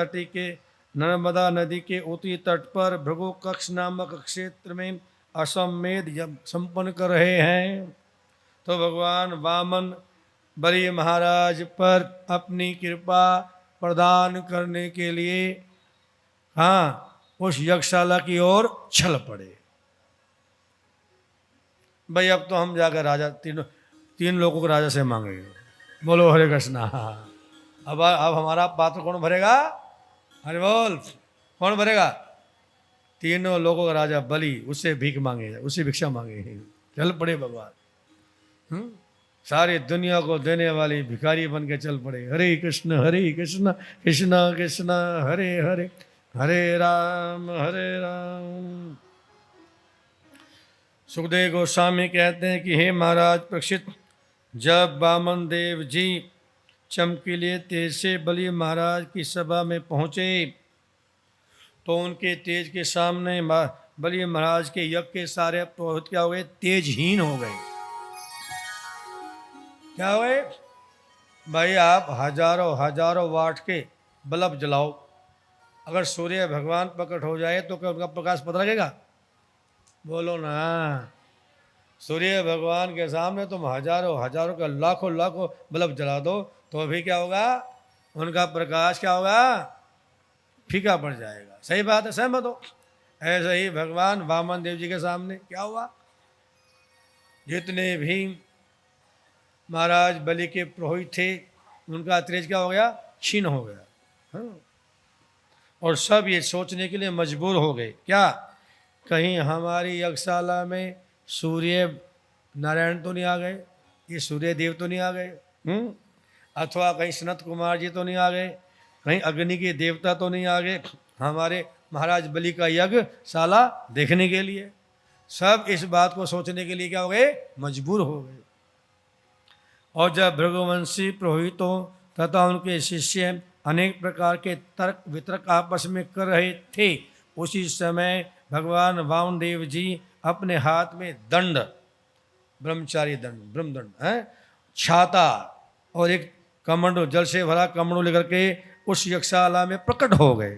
नदी के उत्तरी तट पर भृगु कक्ष नामक क्षेत्र में अश्वमेध यज्ञ संपन्न कर रहे हैं। तो भगवान वामन बलि महाराज पर अपनी कृपा प्रदान करने के लिए उस यज्ञशाला की ओर चल पड़े। भाई अब तो हम जाकर राजा तीन लोगों को राजा से मांगेंगे। बोलो हरे कृष्णा। अब हमारा पात्र कौन भरेगा? अरे बोल, कौन भरेगा? तीनों लोगों का राजा बलि, उससे भीख मांगे, उससे भिक्षा मांगे। चल पड़े भगवान। सारी दुनिया को देने वाली भिखारी बन के चल पड़े। हरे कृष्ण कृष्ण कृष्ण हरे हरे, हरे राम। सुखदेव गोस्वामी कहते हैं कि हे महाराज परीक्षित, जब वामन देव जी चमकीले तेज से बलि महाराज की सभा में पहुँचे तो उनके तेज के सामने बलि महाराज के यज्ञ के सारे पुरोहित क्या हो गए? तेजहीन हो गए। क्या हुए? भाई आप हजारों वाट के बल्ब जलाओ, अगर सूर्य भगवान प्रकट हो जाए तो क्या उनका प्रकाश पता लगेगा? बोलो ना। सूर्य भगवान के सामने तुम हजारों हजारों का लाखों लाखों बल्ब जला दो तो भी क्या होगा, उनका प्रकाश क्या होगा, फीका पड़ जाएगा। सही बात है, सहमत हो? ऐसे ही भगवान वामन देव जी के सामने क्या हुआ, जितने भी महाराज बलि के पुरोहित थे उनका तेज क्या हो गया, क्षीण हो गया। हाँ? और सब ये सोचने के लिए मजबूर हो गए क्या, कहीं हमारी यज्ञशाला में सूर्य नारायण तो नहीं आ गए, ये सूर्य देव तो नहीं आ गए, अथवा कहीं सनत कुमार जी तो नहीं आ गए, कहीं अग्नि के देवता तो नहीं आ गए हमारे महाराज बलि का यज्ञशाला देखने के लिए। सब इस बात को सोचने के लिए क्या हो गए, मजबूर हो गए। और जब भृगुवंशी पुरोहितों तथा उनके शिष्य अनेक प्रकार के तर्क वितर्क आपस में कर रहे थे, उसी समय भगवान वामदेव जी अपने हाथ में दंड, ब्रह्मचारी दंड, ब्रह्मदंड है, छाता और एक कमंडल, जल से भरा कमंडल लेकर के उस यज्ञशाला में प्रकट हो गए।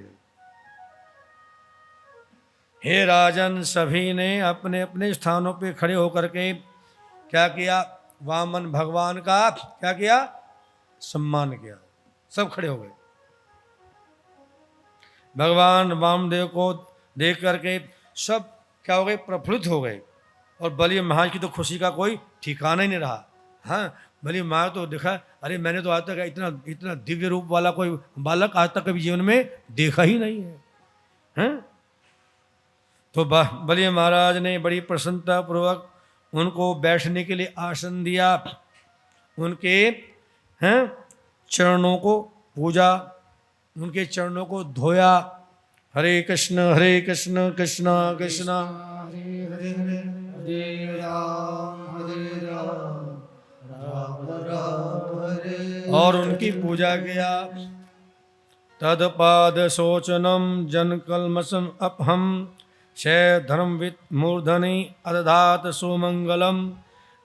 हे राजन, सभी ने अपने अपने स्थानों पे खड़े होकर के क्या किया, वामन भगवान का क्या किया, सम्मान किया। सब खड़े हो गए। भगवान वामदेव को देख करके सब क्या हो गए, प्रफुल्लित हो गए। और बलि महाराज की तो खुशी का कोई ठिकाना ही नहीं रहा। हाँ, बलि महाराज तो देखा, अरे मैंने तो आज तक इतना इतना दिव्य रूप वाला कोई बालक आज तक कभी जीवन में देखा ही नहीं है। हैं? तो बलि महाराज ने बड़ी प्रसन्नता पूर्वक उनको बैठने के लिए आसन दिया, उनके चरणों को पूजा, उनके चरणों को धोया। हरे कृष्ण कृष्ण कृष्ण हरे हरे, हरे राम राम राम हरे। और उनकी पूजा किया। तदपाद शोचनम जन कलमसम अपहम शय धर्मविद मूर्धनि अदधात सुमंगलम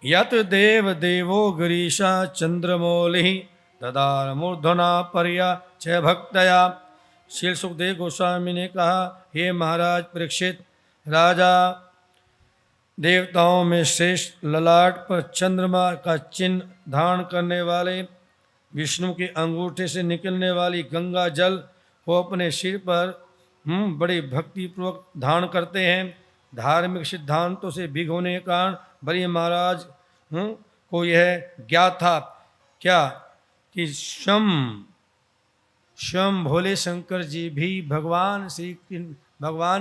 यत देव देवो गिरीशा चंद्रमौलि ददार मूर्धना पर्या च भक्तया। श्री सुखदेव गोस्वामी ने कहा, हे महाराज परीक्षित, राजा देवताओं में श्रेष्ठ ललाट पर चंद्रमा का चिन्ह धारण करने वाले विष्णु के अंगूठे से निकलने वाली गंगा जल को अपने सिर पर बड़ी भक्तिपूर्वक धारण करते हैं। धार्मिक सिद्धांतों से भिगोने के कारण बलि महाराज को यह ज्ञात था क्या कि स्वयं भोले शंकर जी भी भगवान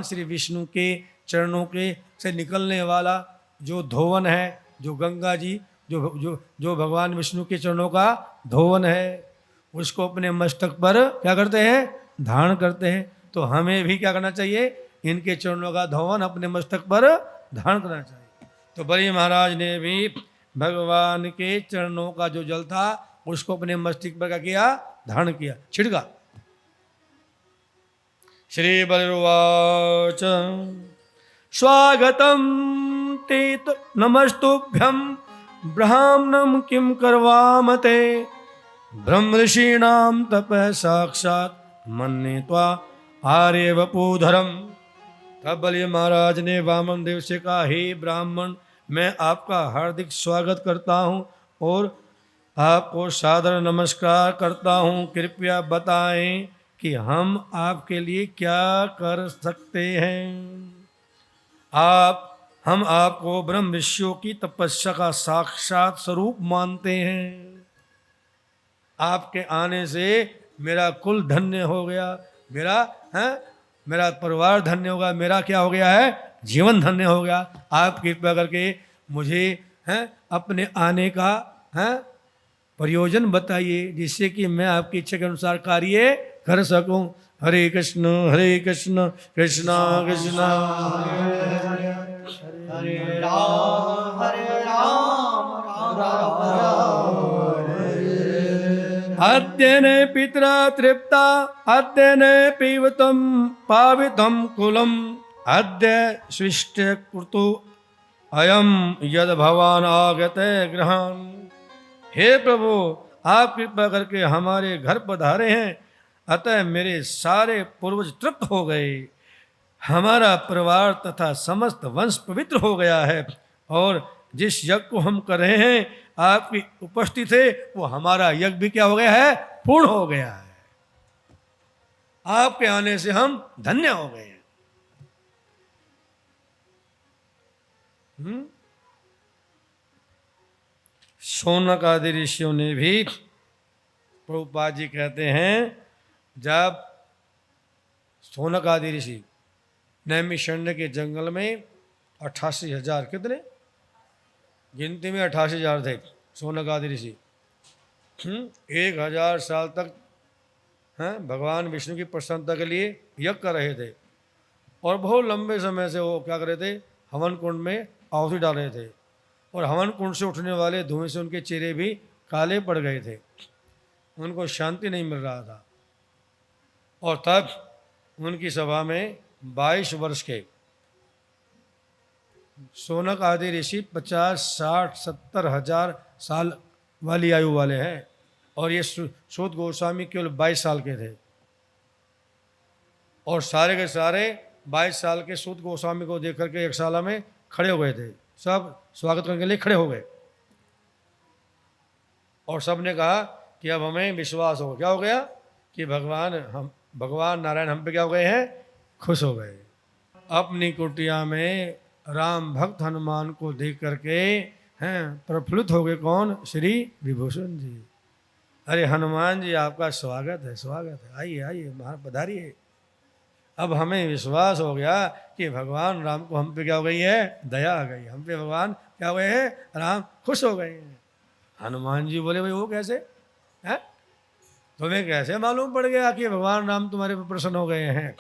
श्री विष्णु के चरणों के से निकलने वाला जो धोवन है, जो गंगा जी जो भगवान विष्णु के चरणों का धोवन है, उसको अपने मस्तक पर क्या करते हैं, धारण करते हैं। तो हमें भी क्या करना चाहिए, इनके चरणों का धोवन अपने मस्तक पर धारण करना चाहिए। तो बलि महाराज ने भी भगवान के चरणों का जो जल था उसको अपने मस्तक पर क्या किया, धारण किया, छिड़का। श्री बलिर्वाच स्वागतम ते नमस्तुभ्यं ब्राह्मणं किं करवामते ब्रह्म ऋषीणां तपः साक्षात् मन्ये त्वा आर्य वपुधरम। तब बलि महाराज ने वामन देव से कहा, हे ब्राह्मण, मैं आपका हार्दिक स्वागत करता हूँ और आपको सादर नमस्कार करता हूँ। कृपया बताएं कि हम आपके लिए क्या कर सकते हैं। हम आपको ब्रह्म ऋषियों की तपस्या का साक्षात स्वरूप मानते हैं। आपके आने से मेरा कुल धन्य हो गया, मेरा परिवार धन्य होगा, मेरा क्या हो गया है, जीवन धन्य हो गया। आप कृपया करके मुझे अपने आने का प्रयोजन बताइए, जिससे कि मैं आपकी इच्छा के अनुसार कार्य कर सकूं। हरे कृष्ण कृष्ण कृष्ण हरे राम राम राम अद्यने पितरा तृप्ता अद्यने पीवतम पावितम कुलम अद्य सृष्ट कुर्तु अयम यद भवान आगते ग्रहण। हे प्रभु, आप कृपा करके हमारे घर पधारे हैं, अतः मेरे सारे पूर्वज तृप्त हो गए, हमारा परिवार तथा समस्त वंश पवित्र हो गया है और जिस यज्ञ को हम कर रहे हैं आपकी उपस्थिति से वो हमारा यज्ञ भी क्या हो गया है, पूर्ण हो गया है। आपके आने से हम धन्य हो गए हैं। शौनक आदि ऋषियों ने भी, प्रभुपाद जी कहते हैं, जब शौनक आदि ऋषि नैमिषारण्य के जंगल में 88,000, कितने गिनती में 88,000 थे शौनक आदि ऋषि, 1,000 साल तक भगवान विष्णु की प्रसन्नता के लिए यज्ञ कर रहे थे। और बहुत लंबे समय से वो क्या कर रहे थे, हवन कुंड में आहुति डाल रहे थे। और हवन कुंड से उठने वाले धुएं से उनके चेहरे भी काले पड़ गए थे, उनको शांति नहीं मिल रहा था। और तब उनकी सभा में 22 वर्ष के शौनक आदि ऋषि 50, 60, 70 हजार साल वाली आयु वाले हैं, और ये सूत गोस्वामी केवल 22 साल के थे। और सारे के सारे 22 साल के सूत गोस्वामी को देख करके यज्ञशाला में खड़े हो गए थे, सब स्वागत करने के लिए खड़े हो गए। और सब ने कहा कि अब हमें विश्वास हो, क्या हो गया कि भगवान नारायण हम पे क्या हो गए हैं, खुश हो गए। अपनी कुटिया में राम भक्त हनुमान को देख करके हैं प्रफुल्लित हो गए। कौन, श्री विभूषण जी। अरे हनुमान जी आपका स्वागत है, स्वागत है, आइए आइए वहाँ पधारिए। अब हमें विश्वास हो गया कि भगवान राम को हम पे क्या हो गई है, दया आ गई, हम पे भगवान क्या हुए हैं, राम खुश हो गए हैं। हनुमान जी बोले भाई वो कैसे है, तुम्हें कैसे मालूम पड़ गया कि भगवान राम तुम्हारे पर प्रसन्न हो गए हैं।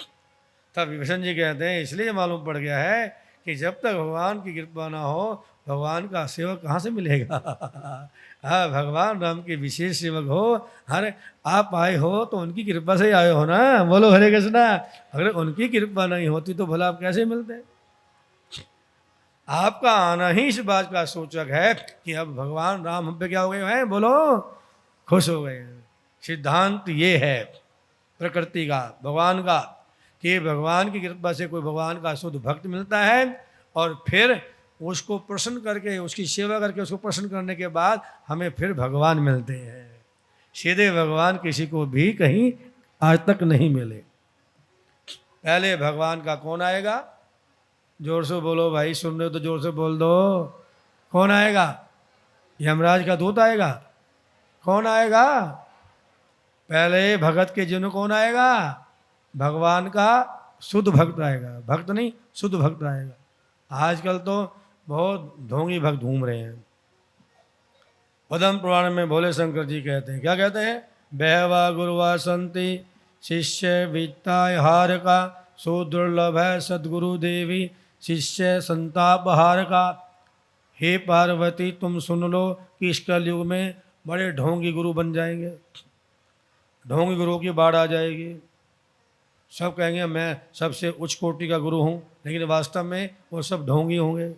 तब विभीषण जी कहते हैं इसलिए मालूम पड़ गया है कि जब तक भगवान की कृपा ना हो भगवान का सेवक कहाँ से मिलेगा। हाँ, भगवान राम के विशेष सेवक हो, अरे आप आए हो तो उनकी कृपा से आए हो ना, बोलो हरे कृष्णा। अगर उनकी कृपा नहीं होती तो भला आप कैसे मिलते। आपका आना ही इस बात का सूचक है कि अब भगवान राम हम पे क्या हो गए हैं, बोलो खुश हो गए हैं। सिद्धांत ये है प्रकृति का, भगवान का, कि भगवान की कृपा से कोई भगवान का शुद्ध भक्त मिलता है और फिर उसको प्रसन्न करके, उसकी सेवा करके, उसको प्रसन्न करने के बाद हमें फिर भगवान मिलते हैं। सीधे भगवान किसी को भी कहीं आज तक नहीं मिले। पहले भगवान का कौन आएगा, जोर से बोलो भाई, सुन रहे हो तो जोर से बोल दो, कौन आएगा, यमराज का दूत आएगा। कौन आएगा, पहले भगत के जीवन कौन आएगा, भगवान का शुद्ध भक्त आएगा, भक्त नहीं शुद्ध भक्त आएगा। आजकल तो बहुत ढोंगी भक्त घूम रहे हैं। पद्म पुराण में भोले शंकर जी कहते हैं, क्या कहते हैं, बहवा गुरुवा संति शिष्य वित्ताय हार का, सुदुर्लभ है सदगुरु देवी शिष्य संताप हार का। हे पार्वती तुम सुन लो कि इस कलयुग में बड़े ढोंगी गुरु बन जाएंगे, ढोंगी गुरु की बाढ़ आ जाएगी। सब कहेंगे मैं सबसे उच्च कोटि का गुरु हूँ, लेकिन वास्तव में वो सब ढोंगी होंगे।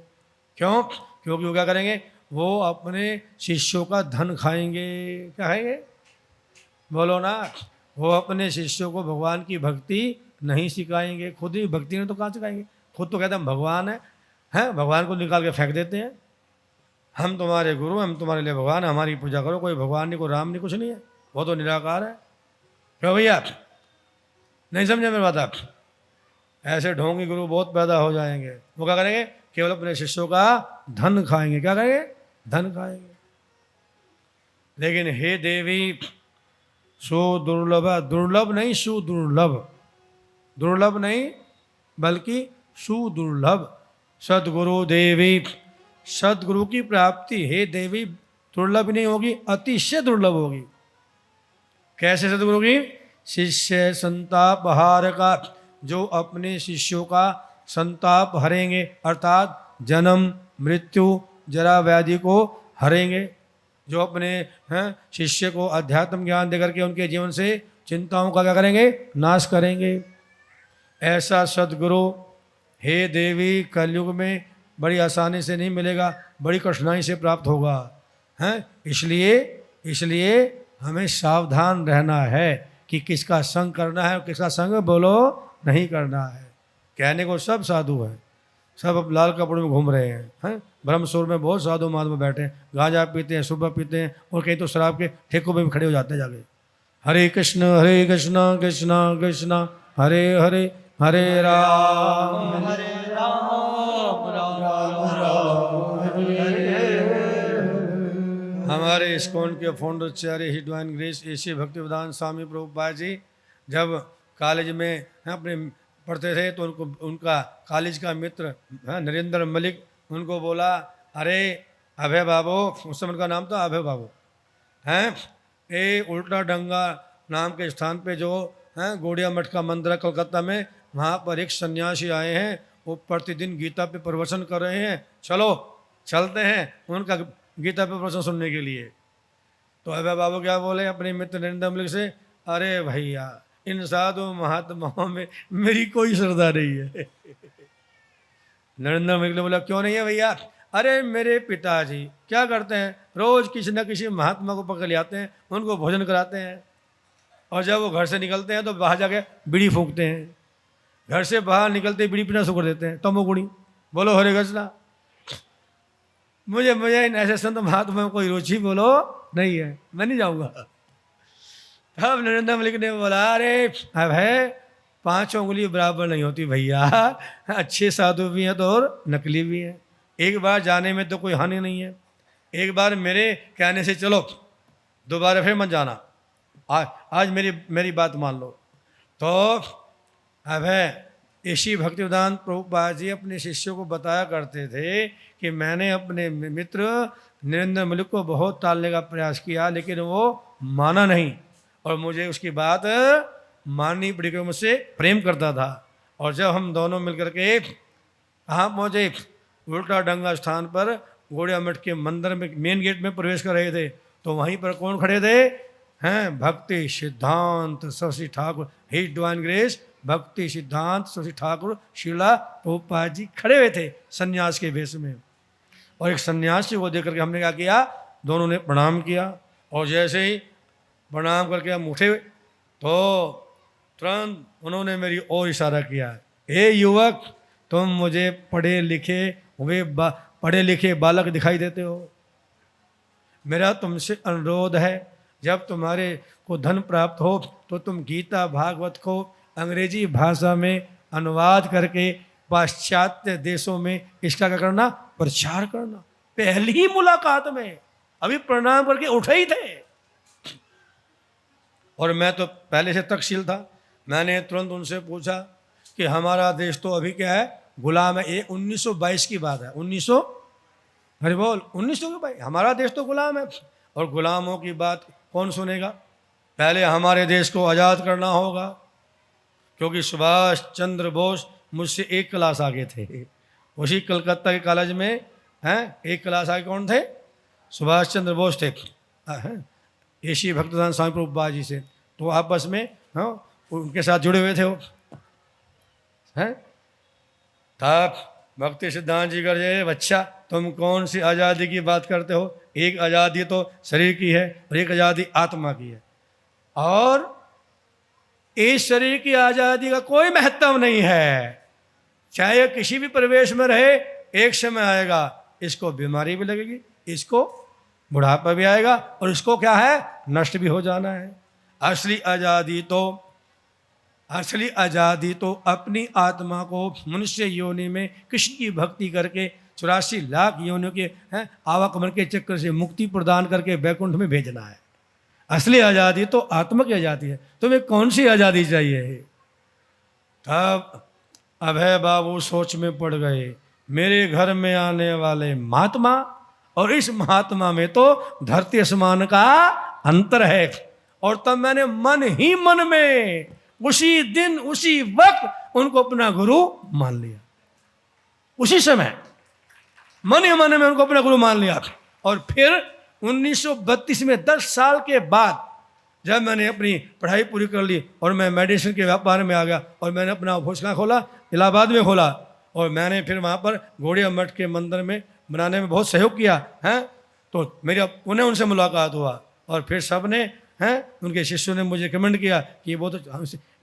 क्यों, क्योंकि वो क्या करेंगे, वो अपने शिष्यों का धन खाएंगे। क्या खाएंगे, बोलो ना, वो अपने शिष्यों को भगवान की भक्ति नहीं सिखाएंगे, खुद ही भक्ति में तो कहाँ सिखाएंगे। खुद तो कहते हैं हम भगवान हैं, भगवान को निकाल के फेंक देते हैं, हम तुम्हारे गुरु, हम तुम्हारे लिए भगवान, हमारी पूजा करो। कोई भगवान नहीं, कोई राम नहीं, कुछ नहीं है, वो तो निराकार है। क्यों भैया, नहीं समझे मेरी बात आप। ऐसे ढोंगी गुरु बहुत पैदा हो जाएंगे। वो क्या करेंगे, केवल अपने शिष्यों का धन खाएंगे। क्या करेंगे, धन खाएंगे। लेकिन हे देवी सुदुर्लभ, दुर्लभ नहीं सुदुर्लभ, दुर्लभ नहीं बल्कि सुदुर्लभ सदगुरु देवी, सदगुरु की प्राप्ति हे देवी दुर्लभ नहीं होगी, अतिशय दुर्लभ होगी। कैसे सदगुरु की, शिष्य संताप हार का, जो अपने शिष्यों का संताप हरेंगे, अर्थात जन्म मृत्यु जरा व्याधि को हरेंगे, जो अपने शिष्य को अध्यात्म ज्ञान देकर के उनके जीवन से चिंताओं का क्या करेंगे, नाश करेंगे। ऐसा सदगुरु हे देवी कलयुग में बड़ी आसानी से नहीं मिलेगा, बड़ी कठिनाई से प्राप्त होगा। इसलिए हमें सावधान रहना है कि किसका संग करना है और किसका संग बोलो नहीं करना है। कहने को सब साधु है, सब अब लाल कपड़े में घूम रहे हैं। ब्रह्मसुर में बहुत साधु महात्मा बैठे हैं, गांजा पीते हैं, सुबह पीते हैं, और कहीं तो शराब के ठेकों पे भी खड़े हो जाते हैं जाके। हरे कृष्ण कृष्ण कृष्ण हरे हरे, हरे राम हरे राम राम राम हरे हमारे इस्कॉन के फाउंडर आचार्य His Divine Grace AC Bhaktivedanta Swami Prabhupada ji जब कॉलेज में अपने पढ़ते थे तो उनका कॉलेज का मित्र नरेंद्र मलिक उनको बोला, अरे अभय बाबू, उस समय उनका नाम था अभय बाबू, हैं ये उल्टा डंगा नाम के स्थान पे जो गोड़िया मठ का मंदिर है कलकत्ता में, वहाँ पर एक सन्यासी आए हैं, वो प्रतिदिन गीता पे प्रवचन कर रहे हैं, चलो चलते हैं उनका गीता पे प्रवचन सुनने के लिए। तो अभय बाबू क्या बोले अपने मित्र नरेंद्र मलिक से, अरे भैया इन साधु महात्माओं में मेरी कोई श्रद्धा नहीं है। नरेंद्र मलिक ने बोला, क्यों नहीं है भैया? अरे मेरे पिताजी क्या करते हैं, रोज किसी न किसी महात्मा को पकड़ ले आते हैं, उनको भोजन कराते हैं, और जब वो घर से निकलते हैं तो बाहर जाके बीड़ी फूंकते हैं, घर से बाहर निकलते बीड़ी पीना शुरू कर देते हैं, तमोगुणी। बोलो हरे कृष्णा। मुझे इन ऐसे संत महात्मा में कोई रुचि बोलो नहीं है, मैं नहीं जाऊंगा। तब नरेंद्र मलिक ने बोला, अरे अब है 5 उंगली बराबर नहीं होती भैया, अच्छे साधु भी हैं तो और नकली भी हैं, एक बार जाने में तो कोई हानि नहीं है, एक बार मेरे कहने से चलो, दोबारा फिर मत जाना, आज मेरी बात मान लो। तो अब है इसी भक्तिवेदांत प्रभुपाद जी अपने शिष्यों को बताया करते थे कि मैंने अपने मित्र नरेंद्र मलिक को बहुत टालने का प्रयास किया, लेकिन वो माना नहीं, और मुझे उसकी बात माननी पड़ी क्योंकि मुझसे प्रेम करता था। और जब हम दोनों मिलकर के कहाँ पहुँचे, उल्टा डंगा स्थान पर गोड़िया मठ के मंदिर में मेन गेट में प्रवेश कर रहे थे, तो वहीं पर कौन खड़े थे, हैं भक्ति सिद्धांत Saraswati Thakur, his Divine grace भक्ति सिद्धांत सरस्वती ठाकुर शीला प्रभुपाद जी खड़े हुए थे सन्यास के वेश में। और एक सन्यासी को देख करके हमने क्या किया, दोनों ने प्रणाम किया, और जैसे ही प्रणाम करके हम उठे तो तुरंत उन्होंने मेरी ओर इशारा किया, हे युवक, तुम मुझे पढ़े लिखे बालक दिखाई देते हो, मेरा तुमसे अनुरोध है, जब तुम्हारे को धन प्राप्त हो तो तुम गीता भागवत को अंग्रेजी भाषा में अनुवाद करके पाश्चात्य देशों में इसका क्या करना, प्रचार करना। पहली ही मुलाकात में अभी प्रणाम करके उठे ही थे, और मैं तो पहले से तकशील था। मैंने तुरंत उनसे पूछा कि हमारा देश तो अभी क्या है, गुलाम है। ये 1922 की बात है, 1922 हमारा देश तो गुलाम है, और गुलामों की बात कौन सुनेगा। पहले हमारे देश को आज़ाद करना होगा, क्योंकि सुभाष चंद्र बोस मुझसे एक क्लास आगे थे। उसी कलकत्ता के कॉलेज में एक क्लास आगे कौन थे, सुभाष चंद्र बोस थे, एसी भक्तिवेदांत स्वामी प्रभुपाद जी से, तो आपस में उनके साथ जुड़े हुए थे वो। तब भक्ति सिद्धांत जी कर जे, बच्चा तुम कौन सी आज़ादी की बात करते हो, एक आज़ादी तो शरीर की है और एक आज़ादी आत्मा की है, और इस शरीर की आज़ादी का कोई महत्व नहीं है, चाहे किसी भी परिवेश में रहे, एक समय आएगा इसको बीमारी भी लगेगी, इसको बुढ़ापा भी आएगा, और इसको क्या है, नष्ट भी हो जाना है। असली आज़ादी तो अपनी आत्मा को मनुष्य योनि में कृष्ण की भक्ति करके 84 लाख योनियों के आवागमन के चक्कर से मुक्ति प्रदान करके वैकुंठ में भेजना है। असली आज़ादी तो आत्मा की आज़ादी है, तुम्हें कौन सी आज़ादी चाहिए। तब अभय बाबू सोच में पड़ गए, मेरे घर में आने वाले महात्मा और इस महात्मा में तो धरती आसमान का अंतर है। और तब मैंने मन ही मन में उसी दिन उसी वक्त उनको अपना गुरु मान लिया, उसी समय मन ही मन में उनको अपना गुरु मान लिया। और फिर 1932 में 10 साल के बाद जब मैंने अपनी पढ़ाई पूरी कर ली और मैं मेडिसिन के व्यापार में आ गया, और मैंने अपना भोसला खोला, इलाहाबाद में खोला, और मैंने फिर वहाँ पर गोड़िया मठ के मंदिर में बनाने में बहुत सहयोग किया है। तो मेरा उनसे मुलाकात हुआ, और फिर सब ने उनके शिष्यों ने मुझे कमेंट किया कि वो तो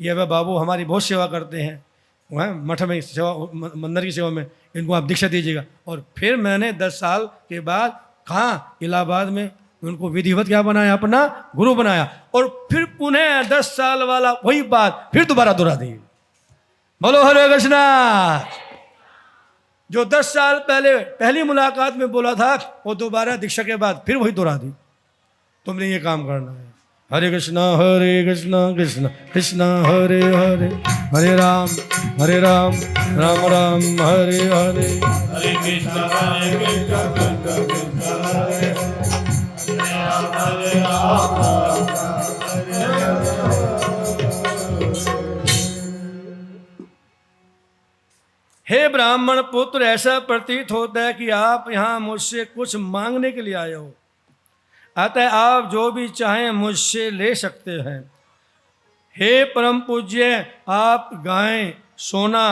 ये बाबू हमारी बहुत सेवा करते हैं, वह मठ में सेवा, मंदिर की सेवा में इनको आप दीक्षा दीजिएगा। और फिर मैंने 10 साल के बाद कहाँ, इलाहाबाद में उनको विधिवत क्या बनाया, अपना गुरु बनाया। और फिर पुनः 10 साल वाला वही बात फिर दोबारा दोहरा दी। बोलो हरे कृष्णा। जो 10 साल पहले पहली मुलाकात में बोला था, वो दोबारा दीक्षा के बाद फिर वही दोहरा दी। तुमने ये काम करना है। हरे कृष्णा कृष्ण कृष्ण हरे हरे, हरे राम राम राम हरे हरे। हरे कृष्ण कृष्ण कृष्ण हरे राम हरे राम। हे ब्राह्मण पुत्र, ऐसा प्रतीत होता है कि आप यहाँ मुझसे कुछ मांगने के लिए आए हो, अतः आप जो भी चाहें मुझसे ले सकते हैं। हे परम पूज्य, आप गायें, सोना,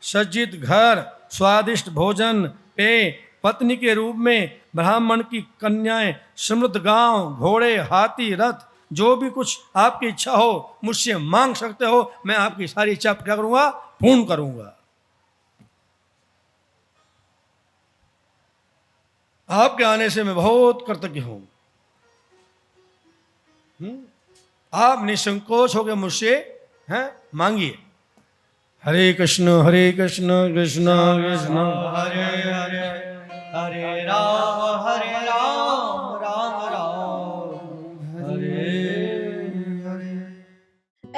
सज्जित घर, स्वादिष्ट भोजन, पेय, पत्नी के रूप में ब्राह्मण की कन्याएं, समृद्ध गांव, घोड़े, हाथी, रथ, जो भी कुछ आपकी इच्छा हो मुझसे मांग सकते हो। मैं आपकी सारी इच्छा क्या करूँगा, पूर्ण करूँगा। आपके आने से मैं बहुत कृतज्ञ हूँ। आप निसंकोच होकर मुझसे मांगिए। हरे कृष्ण कृष्ण कृष्ण हरे हरे, हरे राम राम राम हरे हरे।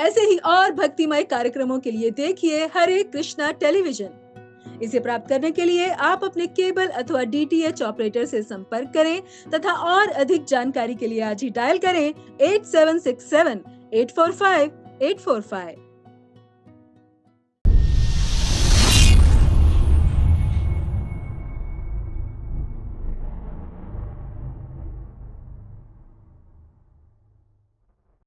ऐसे ही और भक्तिमय कार्यक्रमों के लिए देखिए हरे कृष्णा टेलीविजन। इसे प्राप्त करने के लिए आप अपने केबल अथवा DTH ऑपरेटर से संपर्क करें तथा और अधिक जानकारी के लिए आज ही डायल करें 8767 845 845।